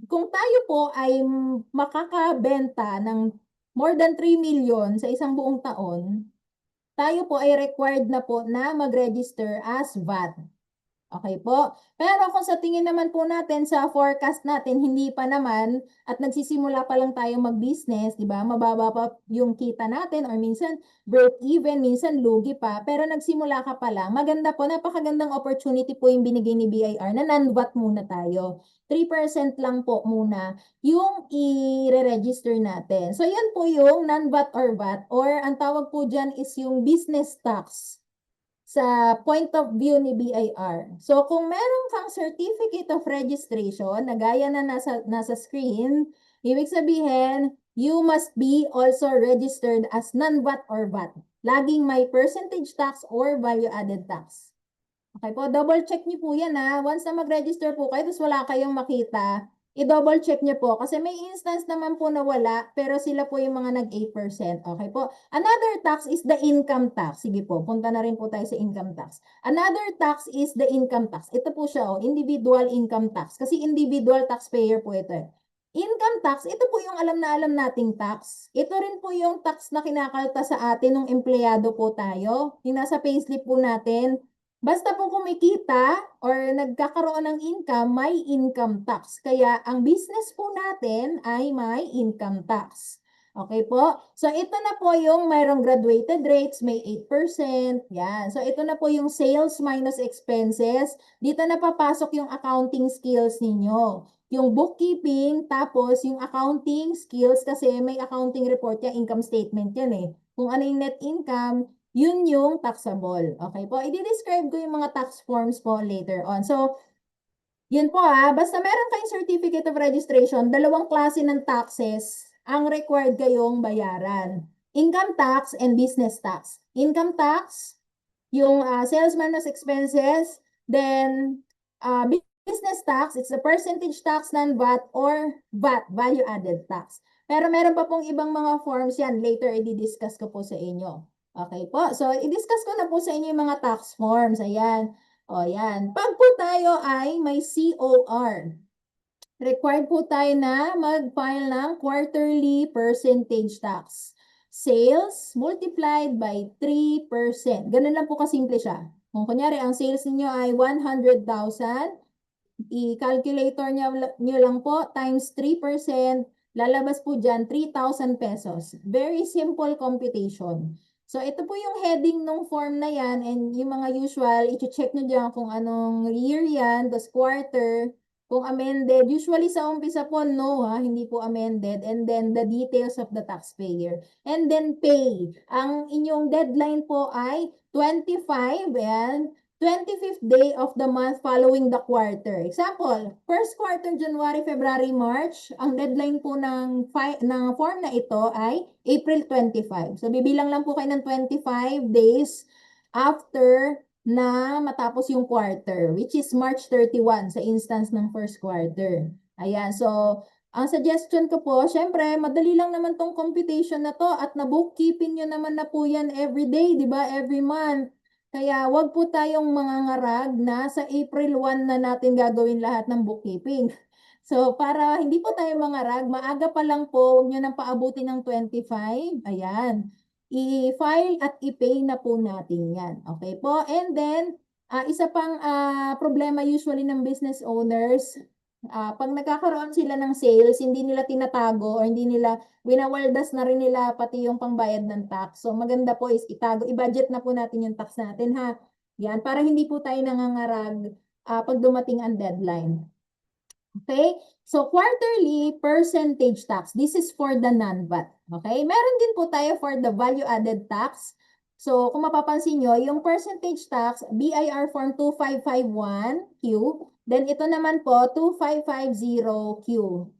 Speaker 1: Kung tayo po ay makakabenta ng more than 3 million sa isang buong taon, tayo po ay required na po na mag-register as VAT. Okay po. Pero kung sa tingin naman po natin sa forecast natin, hindi pa naman at nagsisimula pa lang tayo mag-business, di ba? Mababa pa yung kita natin or minsan break even, minsan lugi pa. Pero nagsimula ka pa lang. Maganda po, napakagandang opportunity po yung binigay ni BIR na non-VAT muna tayo. 3% lang po muna yung i-register natin. So yan po yung non-VAT or VAT or ang tawag po dyan is yung business tax sa point of view ni BIR. So, kung meron kang certificate of registration, na gaya na nasa screen, ibig sabihin, you must be also registered as non-VAT or VAT. Laging may percentage tax or value-added tax. Okay po, double check niyo po yan ha. Once na mag-register po kayo, tapos wala kayong makita, i-double check niyo po. Kasi may instance naman po na wala, pero sila po yung mga nag-8%. Okay po. Another tax is the income tax. Sige po, punta na rin po tayo sa income tax. Another tax is the income tax. Ito po siya, individual income tax. Kasi individual taxpayer po ito. Income tax, ito po yung alam na alam nating tax. Ito rin po yung tax na kinakalta sa atin ng empleyado po tayo. Yung nasa payslip po natin. Basta po kumikita or nagkakaroon ng income, may income tax. Kaya ang business po natin ay may income tax. Okay po? So ito na po yung mayroong graduated rates, may 8%. Yan. So ito na po yung sales minus expenses. Dito na papasok yung accounting skills ninyo. Yung bookkeeping, tapos yung accounting skills kasi may accounting report yan, income statement yan eh. Kung ano yung net income, yun yung taxable. Okay po? I-describe ko yung mga tax forms po later on. So, yun po basta meron kayong certificate of registration, dalawang klase ng taxes ang required kayong bayaran. Income tax and business tax. Income tax, yung sales minus expenses, then business tax, it's the percentage tax non-VAT or VAT, value-added tax. Pero meron pa pong ibang mga forms yan. Later, i-discuss ko po sa inyo. Okay po. So, i-discuss ko na po sa inyo yung mga tax forms. Ayan. O, yan. Pag po tayo ay may COR, required po tayo na mag-file ng quarterly percentage tax. Sales multiplied by 3%. Ganun lang po kasimple siya. Kung kunyari, ang sales niyo ay 100,000, i-calculator nyo lang po times 3%, lalabas po dyan 3,000 pesos. Very simple computation. So, ito po yung heading ng form na yan and yung mga usual, i-check nyo dyan kung anong year yan, tas quarter, kung amended. Usually sa umpisa po, no hindi po amended. And then the details of the taxpayer. And then pay. Ang inyong deadline po ay 25, yan. 25th day of the month following the quarter. Example, first quarter, January, February, March, ang deadline po ng form na ito ay April 25. So, bibilang lang po kayo ng 25 days after na matapos yung quarter, which is March 31 sa instance ng first quarter. Ayan, so, ang suggestion ko po, syempre, madali lang naman tong computation na to at na-bookkeeping nyo naman na po yan every day, di ba? Every month. Kaya wag po tayong mangangarag na sa April 1 na natin gagawin lahat ng bookkeeping. So, para hindi po tayo mangarag, maaga pa lang po, huwag nyo nang paabutin ng 25. Ayan. I-file at i-pay na po natin yan. Okay po? And then, isa pang problema usually ng business owners, pag nagkakaroon sila ng sales, hindi nila tinatago or hindi nila winawaldas na rin nila pati yung pangbayad ng tax. So maganda po is itago, i-budget na po natin yung tax natin ha. Yan, para hindi po tayo nangangarag pag dumating ang deadline. Okay? So quarterly percentage tax. This is for the non-VAT. Okay? Meron din po tayo for the value-added tax. So kung mapapansin nyo, yung percentage tax, BIR form 2551Q. Then ito naman po, 2550Q.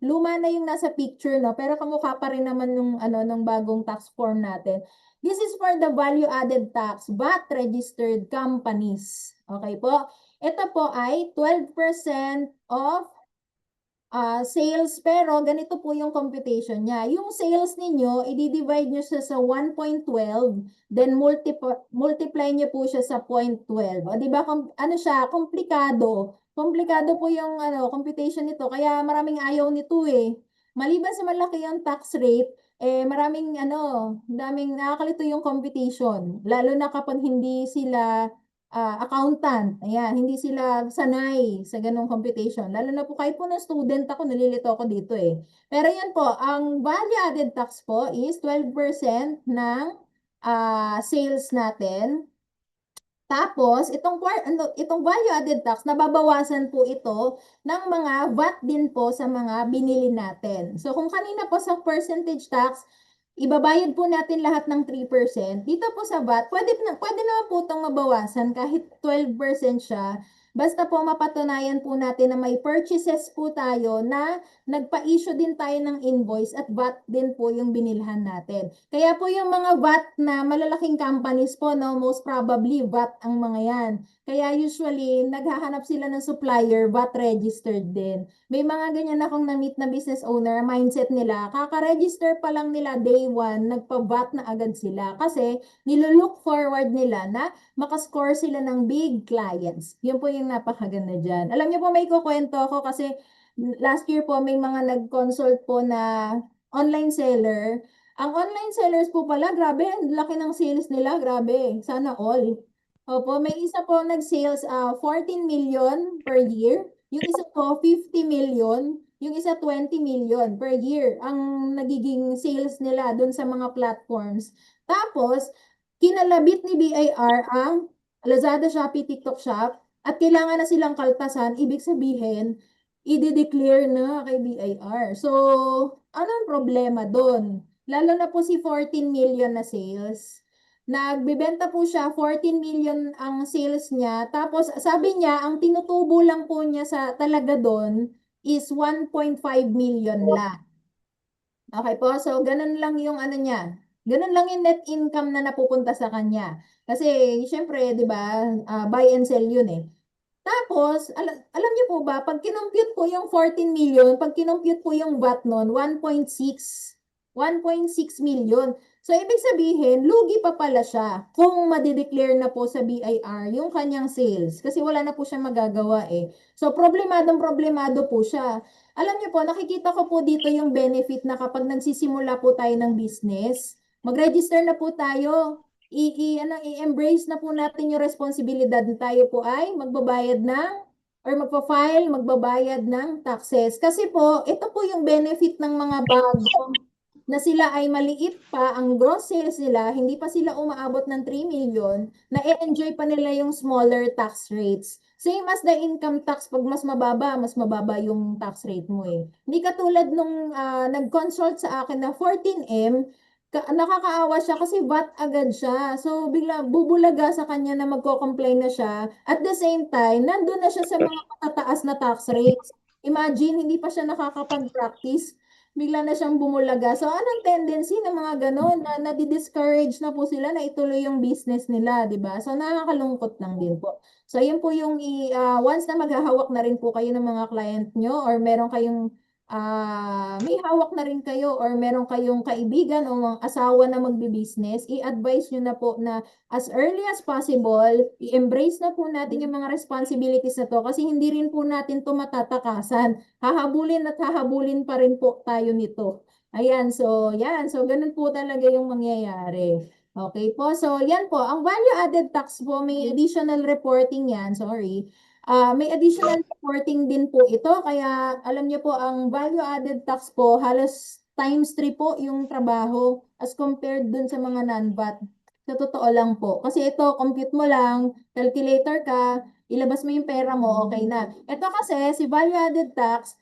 Speaker 1: Luma na yung nasa picture, no? Pero kamukha pa rin naman yung ng bagong tax form natin. This is for the value-added tax, VAT registered companies. Okay po? Ito po ay 12% of sales, pero ganito po yung computation niya. Yung sales ninyo, i-divide nyo siya sa 1.12, then multiply nyo po siya sa 0.12. O, diba, ano siya, komplikado. Komplikado po yung computation nito, kaya maraming ayaw nito eh. Maliban sa malaki yung tax rate, maraming daming nakakalito yung computation. Lalo na kapag hindi sila accountant. Ayan, hindi sila sanay sa ganong computation. Lalo na po kahit po na student ako, nalilito ako dito eh. Pero yan po, ang value-added tax po is 12% ng sales natin. Tapos, itong value-added tax, nababawasan po ito ng mga VAT din po sa mga binili natin. So, kung kanina po sa percentage tax, ibabayad po natin lahat ng 3%. Dito po sa VAT, pwede naman po itong mabawasan kahit 12% siya. Basta po mapatunayan po natin na may purchases po tayo na nagpa-issue din tayo ng invoice at VAT din po yung binilhan natin. Kaya po yung mga VAT na malalaking companies po, no, most probably VAT ang mga yan. Kaya usually, naghahanap sila ng supplier, VAT registered din. May mga ganyan akong na-meet na business owner, mindset nila, kaka-register pa lang nila day 1, nagpa-VAT na agad sila. Kasi nilolook forward nila na makascore sila ng big clients. Yun po yung napakaganda dyan. Alam niyo po, may kukwento ako kasi last year po may mga nag-consult po na online seller. Ang online sellers po pala, grabe, laki ng sales nila, grabe. Sana all. Opo, may isa po nag-sales 14 million per year. Yung isa po 50 million, yung isa 20 million per year ang nagiging sales nila doon sa mga platforms. Tapos, kinalabit ni BIR ang Lazada, Shopee, TikTok Shop at kailangan na silang kaltasan. Ibig sabihin, i-declare na kay BIR. So, anong problema doon? Lalo na po si 14 million na sales. Nagbebenta po siya, 14 million ang sales niya. Tapos sabi niya, ang tinutubo lang po niya sa talaga doon is 1.5 million lang. Okay po, so ganun lang yung niya. Ganun lang yung net income na napupunta sa kanya. Kasi syempre, 'di ba, buy and sell yun eh. Tapos, alam niyo po ba, pag kinompute po yung 14 million, pag kinompute po yung VAT nun, 1.6 million. So, ibig sabihin, lugi pa pala siya kung madideclare na po sa BIR yung kanyang sales. Kasi wala na po siya magagawa eh. So, problemado po siya. Alam niyo po, nakikita ko po dito yung benefit na kapag nagsisimula po tayo ng business, mag-register na po tayo, i-embrace na po natin yung responsibilidad na tayo po ay magbabayad ng or magpa-file, magbabayad ng taxes. Kasi po, ito po yung benefit ng mga bago na sila ay maliit pa, ang gross sales nila, hindi pa sila umaabot ng 3 million, na enjoy pa nila yung smaller tax rates. Same as the income tax, pag mas mababa yung tax rate mo eh. Hindi katulad nung nag-consult sa akin na 14M, nakakaawa siya kasi VAT agad siya. So, bigla bubulaga sa kanya na magko-complain na siya. At the same time, nandun na siya sa mga matataas na tax rates. Imagine, hindi pa siya nakakapag-practice. Bigla na siyang bumulaga. So, anong tendency ng mga ganon na nadi-discourage na po sila na ituloy yung business nila, di ba? So, nakakalungkot lang din po. So, yun po yung once na maghahawak na rin po kayo ng mga client nyo or meron kayong may hawak na rin kayo or meron kayong kaibigan o mga asawa na magbi-business, i-advise nyo na po na as early as possible, i-embrace na po natin yung mga responsibilities na to kasi hindi rin po natin to matatakasan. Hahabulin at hahabulin pa rin po tayo nito. Ayan, so yan. So ganun po talaga yung mangyayari. Okay po, so yan po. Ang value added tax po, may additional reporting yan, sorry. May additional reporting din po ito, kaya alam niyo po ang value added tax po halos times 3 po yung trabaho as compared dun sa mga non-VAT. Sa totoo lang po. Kasi ito, compute mo lang, calculator ka, ilabas mo yung pera mo, okay na. Ito kasi, si value added tax,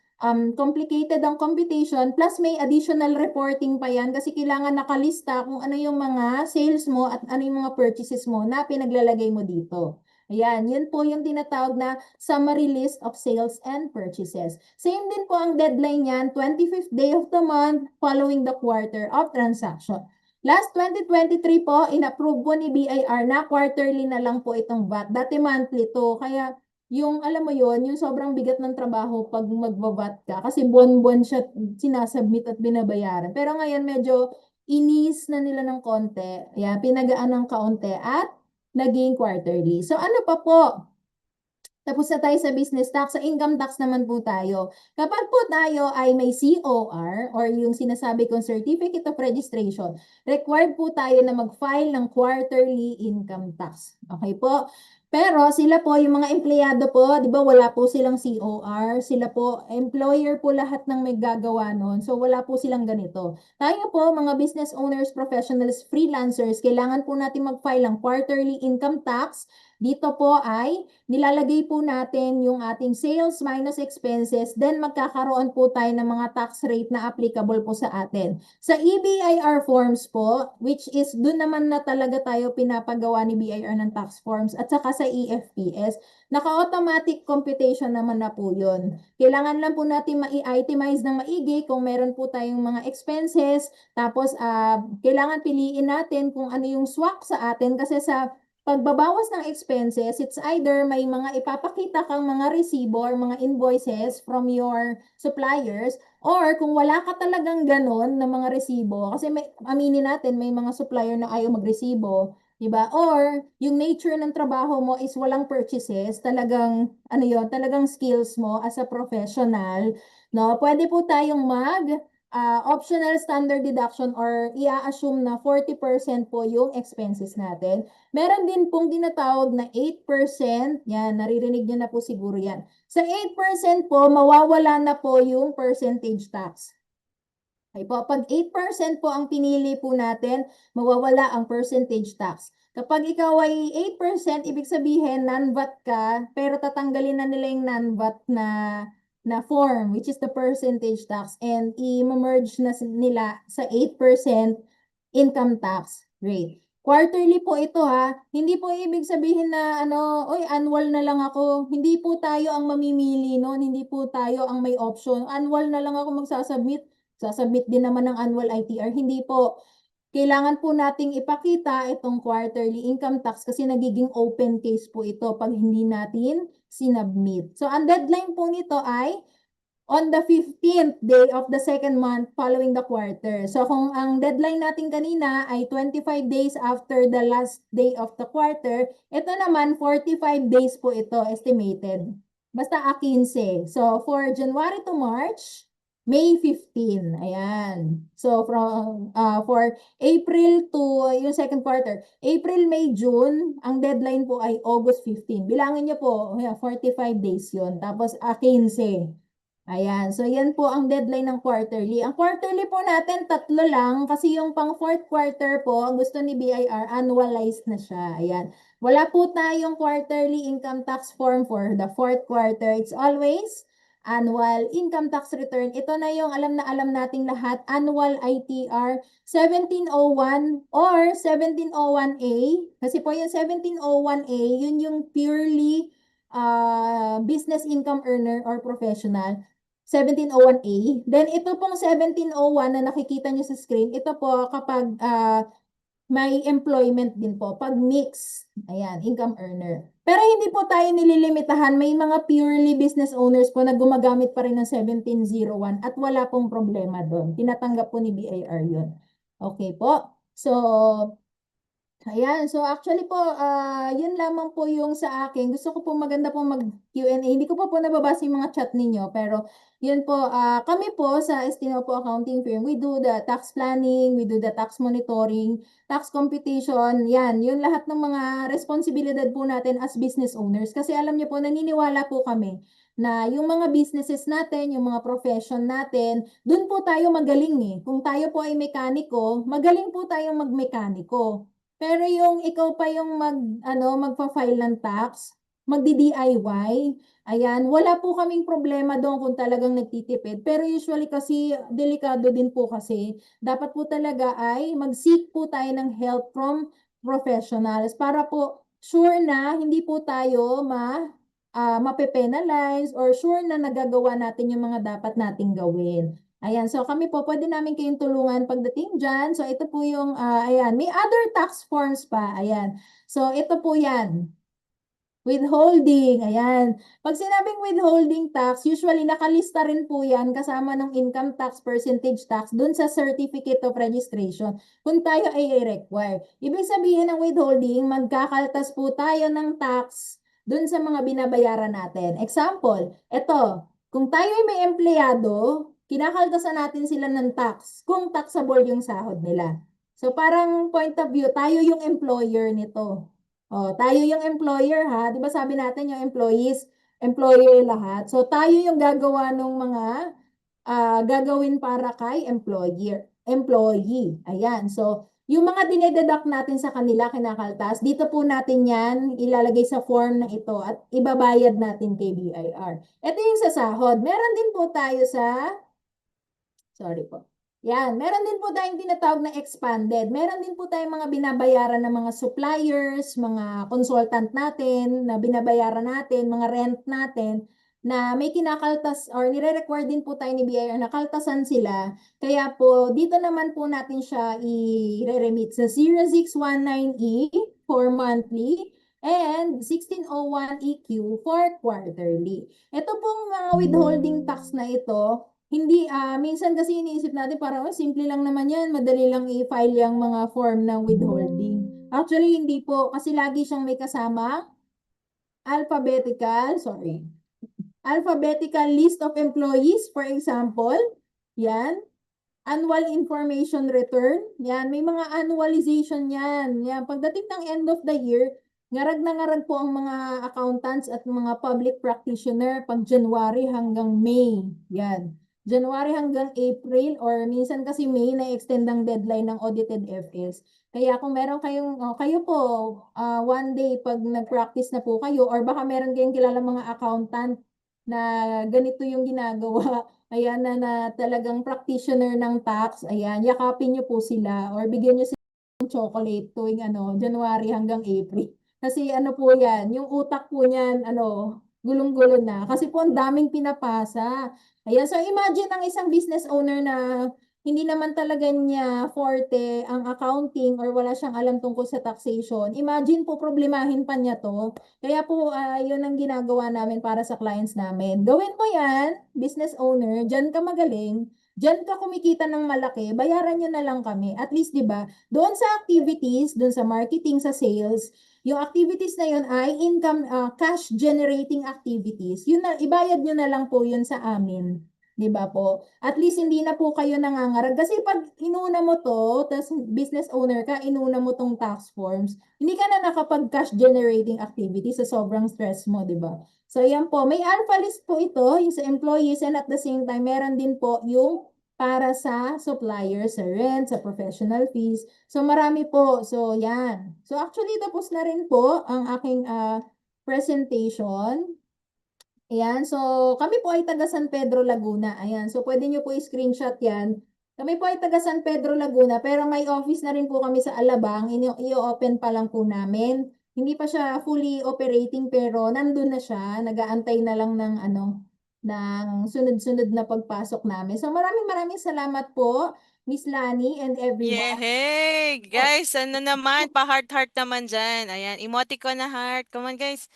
Speaker 1: complicated ang computation plus may additional reporting pa yan kasi kailangan nakalista kung ano yung mga sales mo at ano yung mga purchases mo na pinaglalagay mo dito. Ayan, yun po yung tinatawag na summary list of sales and purchases. Same din po ang deadline niyan, 25th day of the month following the quarter of transaction. Last 2023 po, in-approve po ni BIR na quarterly na lang po itong VAT. Dati monthly to, kaya yung alam mo yon, yung sobrang bigat ng trabaho pag magbabat ka kasi buwan-buwan siya sinasubmit at binabayaran. Pero ngayon medyo inis na nila ng konti. Ayan, pinagaan ng kaunti at naging quarterly. So ano pa po? Tapos na tayo sa business tax. Sa income tax naman po tayo. Kapag po tayo ay may COR or yung sinasabi kong Certificate of Registration, required po tayo na mag-file ng quarterly income tax. Okay po? Pero sila po, yung mga empleyado po, di ba wala po silang COR, sila po, employer po lahat ng may gagawa nun. So wala po silang ganito. Tayo po, mga business owners, professionals, freelancers, kailangan po natin mag-file ng quarterly income tax. Dito po ay nilalagay po natin yung ating sales minus expenses, then magkakaroon po tayo ng mga tax rate na applicable po sa atin. Sa EBIR forms po, which is dun naman na talaga tayo pinapagawa ni BIR ng tax forms, at saka sa EFPS, naka-automatic computation naman na po yun. Kailangan lang po natin ma-itemize ng maigi kung meron po tayong mga expenses, tapos kailangan piliin natin kung ano yung swak sa atin kasi sa pagbabawas ng expenses, it's either may mga ipapakita kang mga resibo or mga invoices from your suppliers, or kung wala ka talagang ganon na mga resibo, kasi may, aminin natin, may mga supplier na ayaw magresibo, diba? Or yung nature ng trabaho mo is walang purchases, talagang, ano yon, talagang skills mo as a professional, no? Pwede po tayong optional standard deduction or i-assume na 40% po yung expenses natin. Meron din pong tinatawag na 8%. Yan, naririnig nyo na po siguro yan. Sa 8% po, mawawala na po yung percentage tax. Okay po, pag 8% po ang pinili po natin, mawawala ang percentage tax. Kapag ikaw ay 8%, ibig sabihin non-VAT ka, pero tatanggalin na nila yung non-VAT na form, which is the percentage tax, and i-merge na nila sa 8% income tax rate. Quarterly po ito ha, hindi po ibig sabihin na oy, annual na lang ako. Hindi po tayo ang mamimili noon, hindi po tayo ang may option. Annual na lang ako magsasubmit. Sasubmit din naman ng annual ITR. Hindi po. Kailangan po nating ipakita itong quarterly income tax kasi nagiging open case po ito pag hindi natin sinubmit. So, ang deadline po nito ay on the 15th day of the second month following the quarter. So, kung ang deadline natin kanina ay 25 days after the last day of the quarter, ito naman 45 days po ito estimated. Basta 15. So, for January to March, May 15. Ayan. So, for April to yung second quarter, April, May, June, ang deadline po ay August 15. Bilangin niyo po, 45 days yun. Tapos, 15. Ayan. So, yan po ang deadline ng quarterly. Ang quarterly po natin, 3 lang. Kasi yung pang fourth quarter po, ang gusto ni BIR, annualized na siya. Ayan. Wala po tayong quarterly income tax form for the fourth quarter. It's always annual income tax return. Ito na yung alam na alam nating lahat, annual ITR 1701 or 1701A. Kasi po yung 1701A, yun yung purely business income earner or professional. 1701A. Then ito pong 1701 na nakikita nyo sa screen, ito po kapag may employment din po, pag mix, ayan, income earner. Pero hindi po tayo nililimitahan, may mga purely business owners po na gumagamit pa rin ng 1701 at wala pong problema doon. Tinatanggap po ni BIR yun. Okay po. So, ayan, so actually po, yun lamang po yung sa akin. Gusto ko po maganda po mag-Q&A. Hindi ko po nababasa yung mga chat ninyo, pero yun po, kami po sa Estino po Accounting Firm, we do the tax planning, we do the tax monitoring, tax computation, yan, yun lahat ng mga responsibilidad po natin as business owners. Kasi alam niyo po, naniniwala po kami na yung mga businesses natin, yung mga profession natin, dun po tayo magaling eh. Kung tayo po ay mekaniko, magaling po tayong magmekaniko. Pero yung ikaw pa yung magfa-file ng tax, magdi-DIY, ayan, wala po kaming problema doon kung talagang nagtitipid. Pero usually kasi, delikado din po kasi, dapat po talaga ay mag-seek po tayo ng help from professionals para po sure na hindi po tayo mape-penalize or sure na nagagawa natin yung mga dapat nating gawin. Ayan, so kami po, pwede namin kayong tulungan pagdating dyan. So ito po yung, ayan, may other tax forms pa, ayan. So ito po yan, withholding, ayan. Pag sinabing withholding tax, usually nakalista rin po yan kasama ng income tax, percentage tax, dun sa certificate of registration, kung tayo ay require. Ibig sabihin ng withholding, magkakaltas po tayo ng tax dun sa mga binabayaran natin. Example, ito, kung tayo ay may empleyado, kinakaltasan natin sila ng tax kung taxable yung sahod nila. So parang point of view, tayo yung employer nito. Oh, tayo yung employer ha. 'Di ba sabi natin yung employees, employer lahat. So tayo yung gagawa ng mga gagawin para kay employee. Ayan. So yung mga dinededuct natin sa kanila kinakaltas, dito po natin yan ilalagay sa form na ito at ibabayad natin kay BIR. Ito yung sa sahod. Meron din po tayo sa sorry po. Yan, meron din po tayong tinatawag na expanded. Meron din po tayong mga binabayaran ng mga suppliers, mga consultant natin na binabayaran natin, mga rent natin na may kinakaltas or nire-require din po tayo ni BIR na kaltasan sila. Kaya po, dito naman po natin siya i-remit sa 0619E for monthly and 1601 EQ for quarterly. Ito pong mga withholding tax na ito, hindi, minsan kasi iniisip natin parang, simple lang naman yan, madali lang i-file yung mga form ng withholding. Actually, hindi po, kasi lagi siyang may kasama, alphabetical list of employees, for example, yan, annual information return, yan, may mga annualization yan. Yan, pagdating ng end of the year, ngarag na ngarag po ang mga accountants at mga public practitioner pag January hanggang May. Yan. January hanggang April or minsan kasi May na-extend ang deadline ng audited FS. Kaya kung meron kayong, kayo po, one day pag nag-practice na po kayo or baka meron kayong kilala mga accountant na ganito yung ginagawa, ayan na talagang practitioner ng tax, ayan, yakapin niyo po sila or bigyan niyo ng chocolate tuwing January hanggang April. Kasi ano po yan, yung utak po niyan, gulong-gulo na. Kasi po ang daming pinapasa. Ayan, so imagine ang isang business owner na hindi naman talaga niya forte ang accounting or wala siyang alam tungkol sa taxation. Imagine po problemahin pa niya to. Kaya po yun ang ginagawa namin para sa clients namin. Gawin mo yan, business owner, dyan ka magaling, dyan ka kumikita ng malaki, bayaran nyo na lang kami. At least, di ba, doon sa activities, doon sa marketing, sa sales, yung activities na yun ay income, cash generating activities. Yun na, ibayad nyo na lang po yun sa amin. Di ba po? At least hindi na po kayo nangangarag. Kasi pag inuna mo to, tas business owner ka, inuna mo tong tax forms, hindi ka na nakapag-cash generating activity sa sobrang stress mo, di ba? So, yan po. May alpha list po ito, yung sa employees, and at the same time, meron din po yung para sa suppliers, sa rent, sa professional fees. So, marami po. So, yan. So, actually, tapos na rin po ang aking presentation. Ayan, so kami po ay taga San Pedro, Laguna. Ayan, so pwede nyo po i-screenshot yan. Kami po ay taga San Pedro, Laguna, pero may office na rin po kami sa Alabang. I-open pa lang po namin. Hindi pa siya fully operating pero nandun na siya. Nag-aantay na lang ng ng sunod-sunod na pagpasok namin. So maraming maraming salamat po, Miss Lani and everyone.
Speaker 2: Yehey! Guys, ano naman, pa-heart-heart naman dyan. Ayan, emoticon na heart. Come on, guys.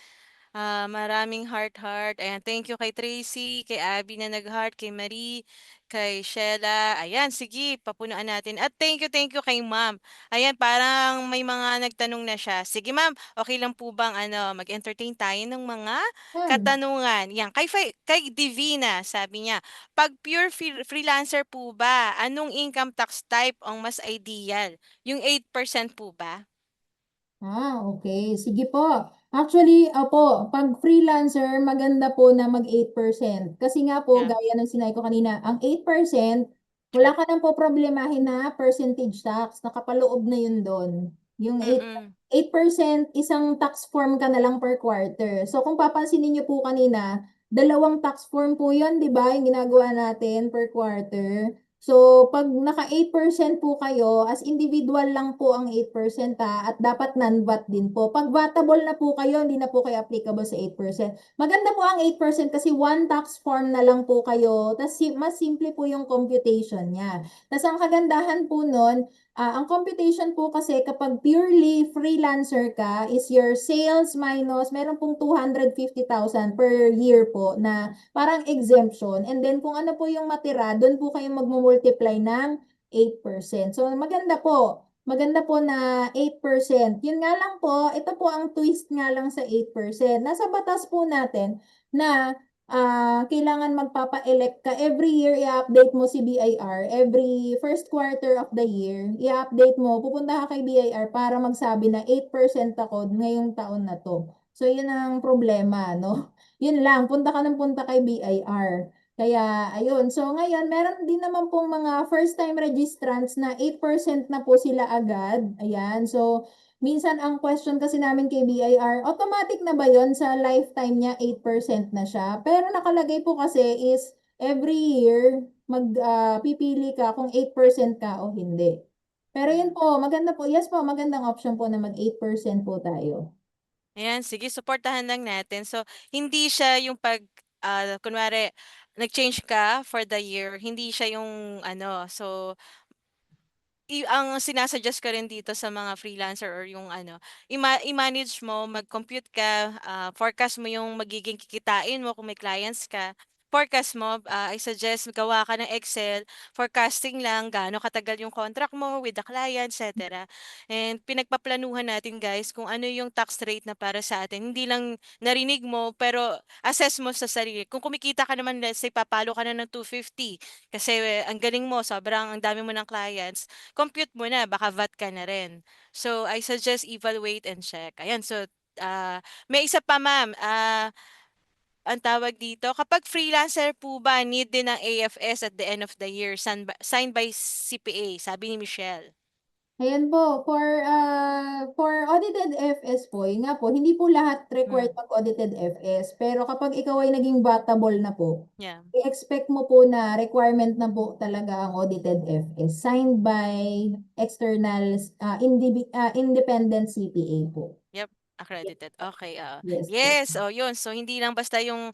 Speaker 2: Maraming heart-heart. Ayan, thank you kay Tracy, kay Abby na nag-heart, kay Marie, kay Sheila. Ayan, sige, papunuan natin. At thank you kay Ma'am. Ayan, parang may mga nagtanong na siya. Sige, Ma'am, okay lang po bang mag-entertain tayo ng mga
Speaker 1: Yan.
Speaker 2: katanungan? Yan, kay Divina, sabi niya, pag pure freelancer po ba, anong income tax type ang mas ideal? Yung 8% po ba?
Speaker 1: Okay. Sige po. Actually, opo, pag freelancer, maganda po na mag 8%. Kasi nga po,
Speaker 2: Yeah.
Speaker 1: gaya ng sinabi ko kanina, ang 8%, wala ka nang po problemahin na percentage tax. Nakapaloob na yun doon. Yung 8,
Speaker 2: Mm-mm.
Speaker 1: 8%, isang tax form ka na lang per quarter. So kung papansinin niyo po kanina, dalawang tax form po yun, di ba? Yung ginagawa natin per quarter. So, pag naka 8% po kayo, as individual lang po ang 8% at dapat non-VAT din po. Pag vatable na po kayo, hindi na po kayo applicable sa 8%. Maganda po ang 8% kasi one tax form na lang po kayo, tas mas simple po yung computation niya. Tas ang kagandahan po nun, ang computation po kasi kapag purely freelancer ka is your sales minus, meron pong 250,000 per year po na parang exemption. And then kung ano po yung matira, doon po kayo magmumultiply ng 8%. So maganda po. Maganda po na 8%. Yun nga lang po, ito po ang twist nga lang sa 8%. Nasa batas po natin na kailangan magpapa-elect ka. Every year, i-update mo si BIR. Every first quarter of the year, i-update mo. Pupunta ka kay BIR para magsabi na 8% ako ngayong taon na to. So, yun ang problema, no? Yun lang, punta ka ng punta kay BIR. Kaya, ayun. So, ngayon, meron din naman pong mga first-time registrants na 8% na po sila agad. Ayan. So, minsan ang question kasi namin kay BIR, automatic na ba yon sa lifetime niya 8% na siya? Pero nakalagay po kasi is every year pipili ka kung 8% ka o hindi. Pero yun
Speaker 2: Mm.
Speaker 1: po, maganda po. Yes po, magandang option po na mag 8% po tayo.
Speaker 2: Ayan, sige, suportahan lang natin. So, hindi siya yung kunwari, nag-change ka for the year, hindi siya yung ang sinasuggest ko rin dito sa mga freelancer or yung i-manage mo, mag-compute ka, forecast mo yung magiging kikitain mo kung may clients ka. Forecast mo, I suggest gawa ka ng Excel, forecasting lang, gaano katagal yung contract mo with the client, etc. And pinagpaplanuhan natin guys kung ano yung tax rate na para sa atin. Hindi lang narinig mo, pero assess mo sa sarili. Kung kumikita ka naman, let's say, papalo ka na ng 250 kasi ang galing mo, sobrang ang dami mo ng clients, compute mo na, baka VAT ka na rin. So, I suggest evaluate and check. Ayan, so, may isa pa ma'am, ang tawag dito, kapag freelancer po ba, need din ng AFS at the end of the year, signed by CPA, sabi ni Michelle.
Speaker 1: Ayan po, for audited FS po, yun nga po, hindi po lahat required
Speaker 2: Mm,
Speaker 1: mag-audited FS. Pero kapag ikaw ay naging batable na po,
Speaker 2: yeah.
Speaker 1: i-expect mo po na requirement na po talaga ang audited FS signed by external independent CPA po.
Speaker 2: Yep, accredited. Okay, oo.
Speaker 1: Yes po.
Speaker 2: Yes, oh, yun. So, hindi lang basta yung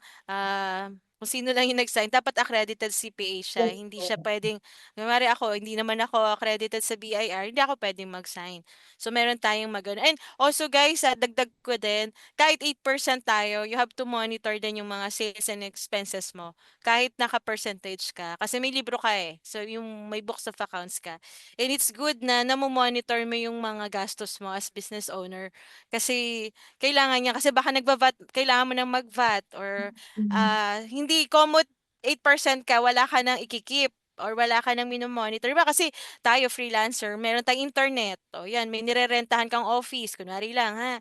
Speaker 2: kung sino lang yung nag-sign. Dapat accredited CPA siya.
Speaker 1: Yes
Speaker 2: Hindi siya
Speaker 1: po.
Speaker 2: pwedeng, kunwari ako, hindi naman ako accredited sa BIR, hindi ako pwedeng mag-sign. So, meron tayong magano. And also, guys, dagdag ko din, kahit 8% tayo, you have to monitor din yung mga sales and expenses mo. Kahit naka-percentage ka. Kasi may libro ka eh. So, yung may books of accounts ka. And it's good na namomonitor mo yung mga gastos mo as business owner kasi kailangan niya kasi baka kailangan mo ng mag-VAT or
Speaker 1: Mhm.
Speaker 2: hindi komot 8% ka, wala ka nang ikikip or wala ka nang mino-monitor. Diba? Kasi tayo freelancer, meron tayong internet. O yan, may nirerentahan kang office, kunwari lang ha.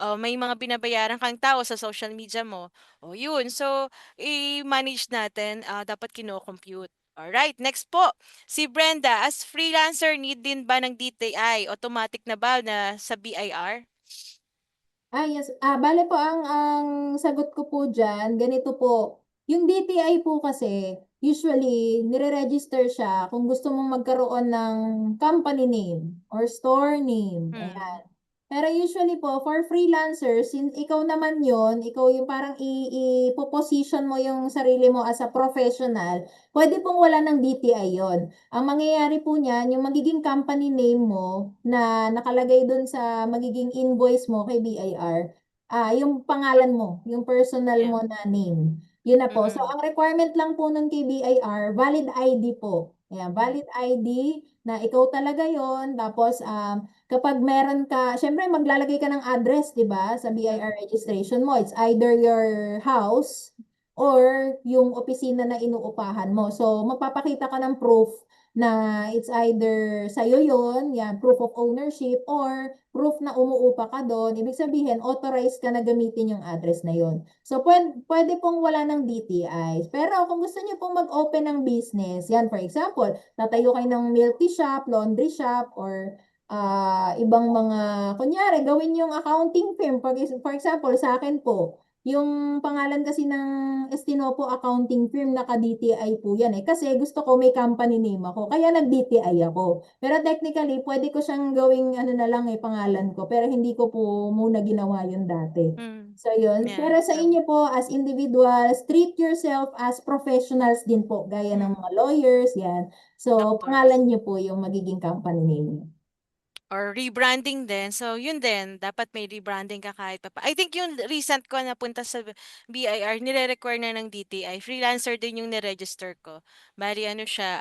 Speaker 2: O, may mga binabayaran kang tao sa social media mo. O yun, so i-manage natin, dapat kino-compute. Alright, next po. Si Brenda, as freelancer, need din ba ng DTI? Automatic na ba na sa BIR?
Speaker 1: Yes. Bale po ang sagot ko po diyan, ganito po. Yung DTI po kasi, usually, nire-register siya kung gusto mong magkaroon ng company name or store name. Ayan.
Speaker 2: Hmm,
Speaker 1: Pero usually po, for freelancers, ikaw naman yon, ikaw yung parang i-position mo yung sarili mo as a professional, pwede pong wala ng DTI yon. Ang mangyayari po niyan, yung magiging company name mo na nakalagay dun sa magiging invoice mo kay BIR, yung pangalan mo, yung personal
Speaker 2: yeah.
Speaker 1: mo na name. Yun na po. So,
Speaker 2: Mm,
Speaker 1: ang requirement lang po nun kay BIR, valid ID po. Ayan,
Speaker 2: hmm,
Speaker 1: valid ID na ikaw talaga yon. Tapos, kapag meron ka, syempre maglalagay ka ng address, di ba, sa BIR
Speaker 2: mm,
Speaker 1: registration mo. It's either your house or yung opisina na inuupahan mo. So, magpapakita ka ng proof na it's either sa'yo yun, yan, proof of ownership, or proof na umuupa ka doon. Ibig sabihin, authorized ka na gamitin yung address na yun. So, pwede pong wala ng DTI. Pero kung gusto niyo pong mag-open ng business, yan, for example, tatayo kayo ng milk tea shop, laundry shop, or ibang mga, kunyari, gawin yung accounting firm. For example, sa akin po, yung pangalan kasi ng Estinopo Accounting Firm, naka-DTI po yan eh. Kasi gusto ko may company name ako. Kaya nag-DTI ako. Pero technically, pwede ko siyang gawing ano na lang eh, pangalan ko. Pero hindi ko po muna ginawa yun dati.
Speaker 2: hmm.
Speaker 1: So yun.
Speaker 2: Yeah,
Speaker 1: Pero sa
Speaker 2: tama.
Speaker 1: inyo po, as individuals, treat yourself as professionals din po. Gaya ng
Speaker 2: Hmm,
Speaker 1: mga lawyers, yan. So,
Speaker 2: doctors.
Speaker 1: pangalan niyo po yung magiging company name niyo.
Speaker 2: Or rebranding din. So, yun din. Dapat may rebranding ka kahit pa. I think yung recent ko na punta sa BIR, nire-require na ng DTI. Freelancer din yung niregister ko. Bali, ano siya,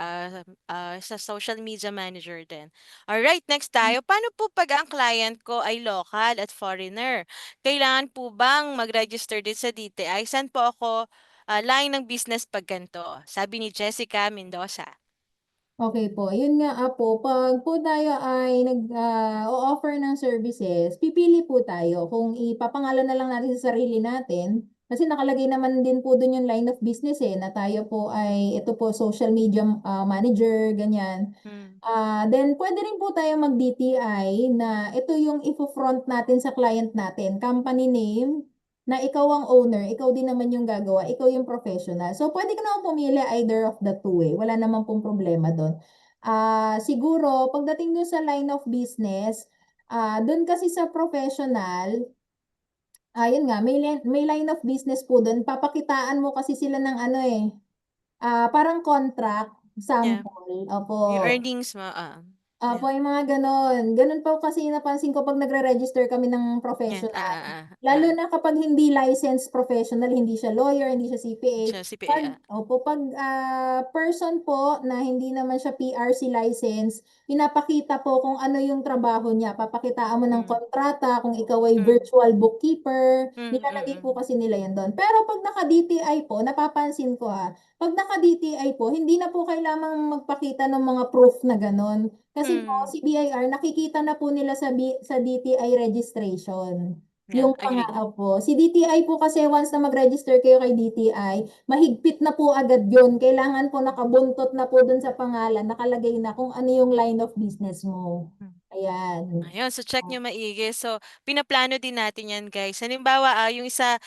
Speaker 2: sa social media manager din. Alright, next tayo. Paano po pag ang client ko ay local at foreigner? Kailangan po bang mag-register din sa DTI? Saan po ako line ng business pag ganito? Sabi ni Jessica Mendoza.
Speaker 1: Okay po. Yun nga po, pag po tayo ay o-offer ng services, pipili po tayo kung ipapangalan na lang natin sa sarili natin. Kasi nakalagay naman din po dun yung line of business eh, na tayo po ay, ito po, social media manager, ganyan.
Speaker 2: Hmm.
Speaker 1: Then, pwede rin po tayo mag-DTI na ito yung ifo-front natin sa client natin. Company name, na ikaw ang owner, ikaw din naman yung gagawa, ikaw yung professional. So, pwede ka naman pumili either of the two eh. Wala naman pong problema doon. Siguro, pagdating doon sa line of business, doon kasi sa professional, yun nga, may line of business po doon. Papakitaan mo kasi sila ng ano eh, parang contract,
Speaker 2: Yeah.
Speaker 1: sample. Opo.
Speaker 2: Yung earnings mo,
Speaker 1: Opo,
Speaker 2: yeah.
Speaker 1: yung mga ganon. Ganon po kasi napansin ko pag nagre-register kami ng
Speaker 2: Yan,
Speaker 1: professional. Lalo na kapag hindi licensed professional, hindi siya lawyer, hindi siya CPA.
Speaker 2: siya CPA,
Speaker 1: Pag person po na hindi naman siya PRC license, pinapakita po kung ano yung trabaho niya. Papakitaan mo ng
Speaker 2: hmm,
Speaker 1: kontrata, kung ikaw ay
Speaker 2: hmm,
Speaker 1: virtual bookkeeper, nilalagay po
Speaker 2: mm.
Speaker 1: kasi nila yan doon. Pero pag naka-DTI po, napapansin ko pag naka-DTI po, hindi na po kailangang magpakita ng mga proof na ganon. Kasi po,
Speaker 2: Hmm,
Speaker 1: si BIR, nakikita na po nila sa DTI registration.
Speaker 2: yeah,
Speaker 1: Yung
Speaker 2: agree.
Speaker 1: po. Si DTI po kasi once na mag-register kayo kay DTI, mahigpit na po agad yun. Kailangan po nakabuntot na po dun sa pangalan, nakalagay na kung ano yung line of business mo.
Speaker 2: Hmm.
Speaker 1: Ayan.
Speaker 2: Ayun, so check nyo maigi. So, pinaplano din natin yan, guys. Halimbawa, yung isa,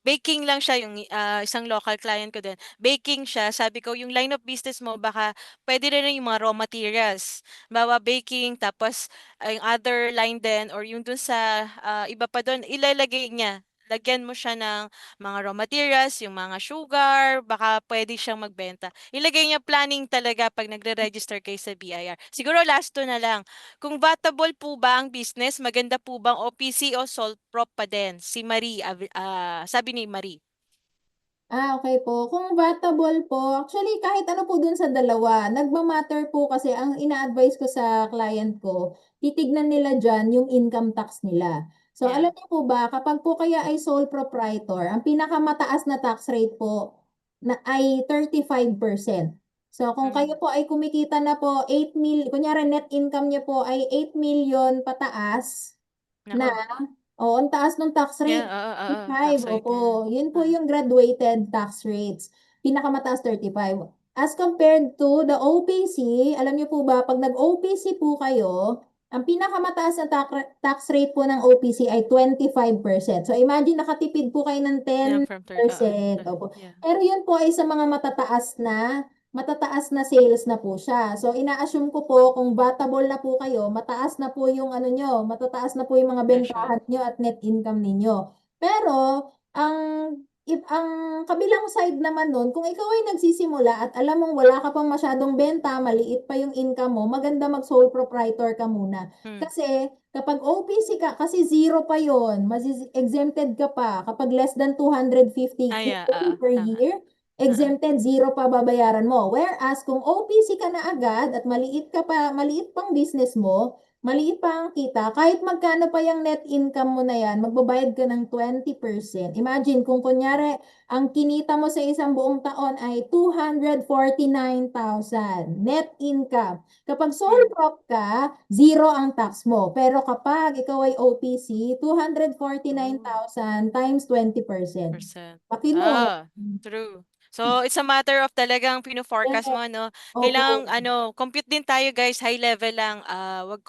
Speaker 2: baking lang siya, yung isang local client ko din. Baking siya, sabi ko, yung line of business mo, baka pwede rin yung mga raw materials. Bawa baking, tapos yung other line din, or yung dun sa iba pa dun, ilalagay niya. Lagyan mo siya ng mga raw materials, yung mga sugar, baka pwede siyang magbenta. Ilagay niya planning talaga pag nagre-register kayo sa BIR. Siguro last two na lang. Kung vatable po ba ang business, maganda po bang OPC o sole prop pa din? Si Marie, sabi ni Marie.
Speaker 1: Okay po. Kung vatable po, actually kahit ano po dun sa dalawa, nagmamatter po kasi ang ina-advise ko sa client ko, titignan nila dyan yung income tax nila. So
Speaker 2: Yeah.
Speaker 1: alam niyo po ba, kapag po kaya ay sole proprietor, ang pinakamataas na tax rate po ay 35%. So kung kayo
Speaker 2: Mm.
Speaker 1: po ay kumikita na po 8 mil, kunyari net income niyo po ay 8 million pataas, na,
Speaker 2: Nako.
Speaker 1: ang taas ng tax
Speaker 2: Yeah,
Speaker 1: rate,
Speaker 2: tax
Speaker 1: 35,
Speaker 2: rate yan.
Speaker 1: opo. Yun po
Speaker 2: Ah.
Speaker 1: yung graduated tax rates. Pinakamataas 35. As compared to the OPC, alam niyo po ba, pag nag-OPC po kayo, Ang pinakamataas na tax rate po ng OPC ay 25%. So imagine nakatipid po kayo ng
Speaker 2: Yeah, from third,
Speaker 1: 10%. Opo.
Speaker 2: yeah.
Speaker 1: Pero yun po ay sa mga matataas na sales na po siya. So ina-assume ko po kung batable na po kayo, mataas na po yung ano nyo, matataas na po yung mga
Speaker 2: Threshold.
Speaker 1: bentahan nyo at net income ninyo. Pero ang ang kabilang side naman nun, kung ikaw ay nagsisimula at alam mong wala ka pang masyadong benta, maliit pa yung income mo, maganda mag-sole proprietor ka muna.
Speaker 2: Mm.
Speaker 1: Kasi kapag OPC ka, kasi zero pa yon, exempted ka pa. Kapag less than 250K
Speaker 2: Yeah,
Speaker 1: per
Speaker 2: tama.
Speaker 1: year, exempted, zero pa babayaran mo. Whereas kung OPC ka na agad at maliit ka pa, maliit pang business mo, maliit pa ang kita, kahit magkano pa yung net income mo na yan, magbabayad ka ng 20%. Imagine kung kunyari, ang kinita mo sa isang buong taon ay 249,000 net income. Kapag sole
Speaker 2: Mm.
Speaker 1: prop ka, zero ang tax mo. Pero kapag ikaw ay OPC,
Speaker 2: Oh,
Speaker 1: 249,000 times 20%.
Speaker 2: percent.
Speaker 1: Laki mo.
Speaker 2: True. So, it's a matter of talagang
Speaker 1: Yes.
Speaker 2: pino-forecast mo, no?
Speaker 1: Opo.
Speaker 2: Kailangang, compute din tayo, guys. High level lang. Wag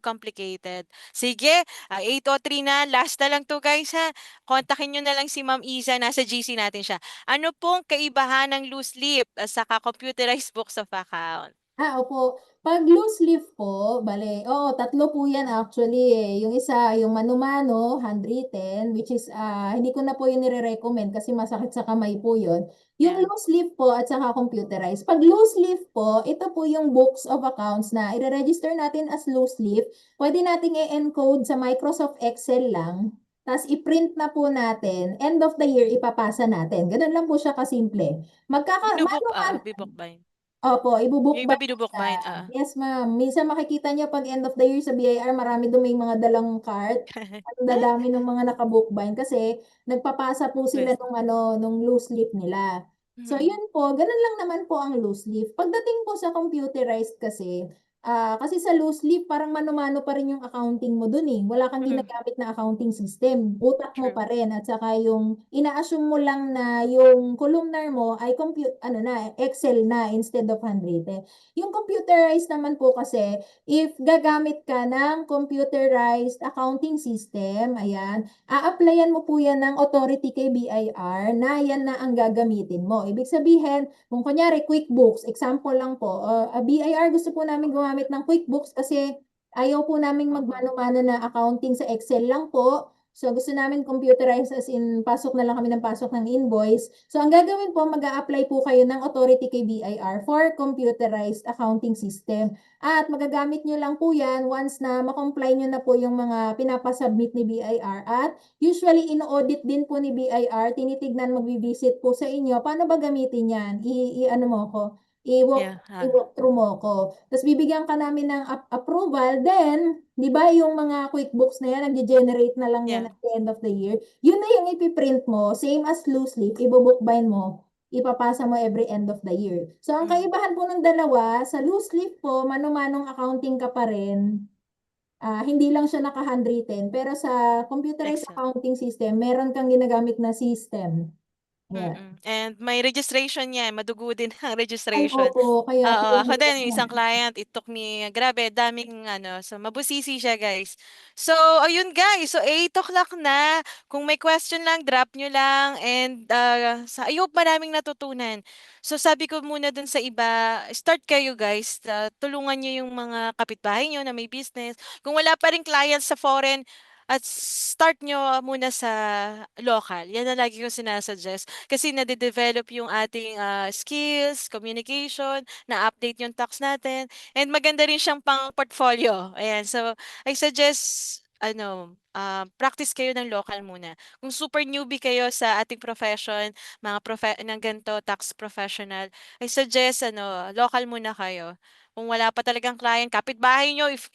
Speaker 2: complicated. Sige, 8:03 na. Last na lang to, guys, ha? Kontakin nyo na lang si Ma'am Isa. Nasa GC natin siya. Ano pong kaibahan ng loose leaf saka computerized books of account?
Speaker 1: Opo. Pag loose leaf po, bale, oo, tatlo po yan actually eh. Yung isa, yung mano-mano, handwritten, which is, hindi ko na po yun nire-recommend kasi masakit sa kamay po yun. Yung
Speaker 2: Yeah.
Speaker 1: loose leaf po at saka computerized. Pag loose leaf po, ito po yung books of accounts na i-register natin as loose leaf. Pwede nating i-encode sa Microsoft Excel lang. Tapos i-print na po natin. End of the year, ipapasa natin. Ganun lang po siya kasimple. Mano-mano.
Speaker 2: Binobook bind.
Speaker 1: Opo,
Speaker 2: Yung
Speaker 1: ibubook
Speaker 2: iba
Speaker 1: bind mo siya.
Speaker 2: binobook bind,
Speaker 1: Yes, ma'am. Minsan makikita niyo pag end of the year sa BIR, marami doon may mga dalang cart. Ang dadami ng mga nakabook bind kasi nagpapasa po sila
Speaker 2: Yes.
Speaker 1: nung ano, nung loose leaf nila. So
Speaker 2: Mm-mm.
Speaker 1: yun po, ganun lang naman po ang loose leaf. Pagdating po sa computerized kasi sa loose leaf parang mano-mano pa rin yung accounting mo dun eh. Wala kang
Speaker 2: Mm.
Speaker 1: ginagamit na accounting system. Utak mo
Speaker 2: True.
Speaker 1: pa rin at saka yung ina-assume mo lang na yung columnar mo ay Excel na instead of handwritten. Yung computerized naman po kasi, if gagamit ka ng computerized accounting system, ayan, a-applyan mo po yan ng authority kay BIR na yan na ang gagamitin mo. Ibig sabihin, kung kunyari QuickBooks, example lang po, BIR gusto po namin gumamit ng QuickBooks kasi ayaw po namin
Speaker 2: Oo.
Speaker 1: magmano-mano na accounting sa Excel lang po. So gusto namin computerized as in pasok na lang kami ng pasok ng invoice. So ang gagawin po, mag-a-apply po kayo ng authority kay BIR for computerized accounting system. At magagamit nyo lang po yan once na makomply nyo na po yung mga pinapasubmit ni BIR. At usually in-audit din po ni BIR, tinitignan magbi-visit po sa inyo. Paano ba gamitin yan? I-ano mo ko? I-walk
Speaker 2: Yeah.
Speaker 1: i-walk through mo ko. Tapos bibigyan ka namin ng approval. Then, di ba yung mga QuickBooks na yan, nag-generate na lang yan
Speaker 2: Yeah.
Speaker 1: at the end of the year. Yun na yung ipiprint mo, same as loose leaf, ibobookbind mo, ipapasa mo every end of the year. So, ang
Speaker 2: Mm.
Speaker 1: kaibahan po ng dalawa, sa loose leaf po, mano-manong accounting ka pa rin. Hindi lang siya naka-handwritten, pero sa computerized
Speaker 2: Excel.
Speaker 1: accounting system, meron kang ginagamit na system. Ayan.
Speaker 2: And may registration yan, madugo din ang
Speaker 1: Ay,
Speaker 2: registration.
Speaker 1: opo, kaya po,
Speaker 2: Oo, ako
Speaker 1: mahirap
Speaker 2: din yung
Speaker 1: na.
Speaker 2: isang client, it took me grabe daming so mabusisi siya, guys. So ayun, guys, so 8 o'clock na. Kung may question lang, drop nyo lang, and I hope maraming natutunan. So sabi ko muna dun sa iba, start kayo, guys. Tulungan nyo yung mga kapitbahay nyo na may business. Kung wala pa rin clients sa foreign, at start nyo muna sa local. Yan ang lagi ko sinasuggest. Kasi nade-develop yung ating skills, communication, na-update yung tax natin, and maganda rin siyang pang-portfolio. Ayan, so I suggest practice kayo ng local muna. Kung super newbie kayo sa ating profession, mga ng ganito, tax professional, I suggest local muna kayo. Kung wala pa talagang client, kapitbahay nyo, if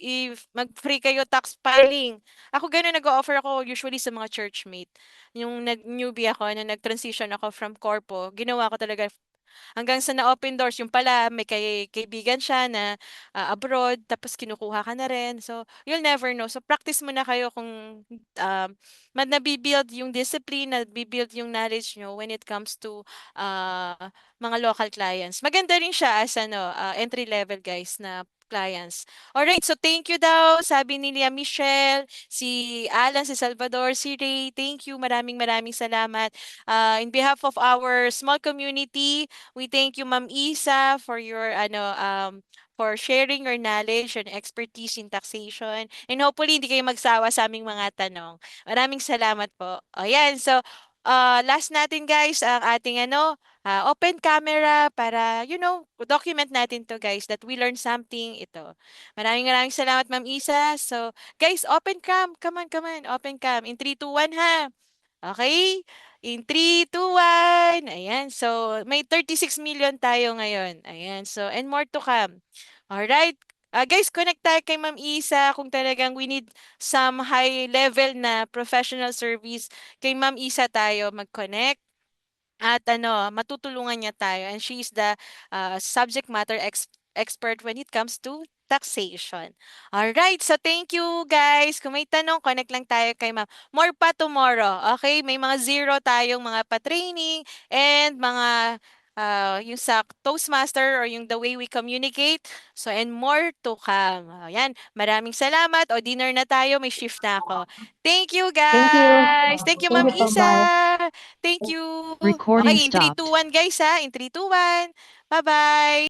Speaker 2: mag-free kayo tax filing. Ako ganun, nag-o-offer ako usually sa mga churchmate. Yung newbie ako, na nag-transition ako from corpo, ginawa ko talaga hanggang sa na-open doors. Yung pala, may kaibigan siya na abroad, tapos kinukuha ka na rin. So, you'll never know. So, practice mo na kayo kung um, nabibuild yung discipline, nabibuild yung knowledge nyo when it comes to mga local clients. Maganda rin siya as entry level, guys, na clients. Alright, so thank you daw, sabi ni Lia Michelle, si Alan, si Salvador, si Ray, thank you, maraming maraming salamat. In behalf of our small community, we thank you, Ma'am Isa, for your for sharing your knowledge and expertise in taxation. And hopefully, hindi kayo magsawa sa aming mga tanong. Maraming salamat po. Ayan, so last natin guys, ang ating open camera para, document natin to guys that we learn something ito. Maraming maraming salamat, Ma'am Isa. So, guys, open cam. Come on, open cam. In 3, 2, 1, ha. Okay? In 3, 2, 1. Ayan. So, may 36 million tayo ngayon. Ayan. So, and more to come. Alright. Guys, connect tayo kay Ma'am Isa kung talagang we need some high level na professional service. Kay Ma'am Isa tayo mag-connect. At matutulungan niya tayo and she is the subject matter expert when it comes to taxation. Alright, so thank you guys. Kung may tanong, connect lang tayo kay ma'am. More pa tomorrow, okay? May mga zero tayong mga pa-training and mga yung sa Toastmaster or yung the way we communicate. So, and more to come. Ayan, maraming salamat. O, dinner na tayo. May shift na ako. Thank you,
Speaker 3: Thank you.
Speaker 2: guys. Thank you,
Speaker 3: Thank
Speaker 2: Ma'am
Speaker 3: you so much.
Speaker 2: Isa. Thank you.
Speaker 3: Recording
Speaker 2: Okay, in 3, 2,
Speaker 3: stopped.
Speaker 2: 1 guys ha. In 3, 2, 1. Bye-bye.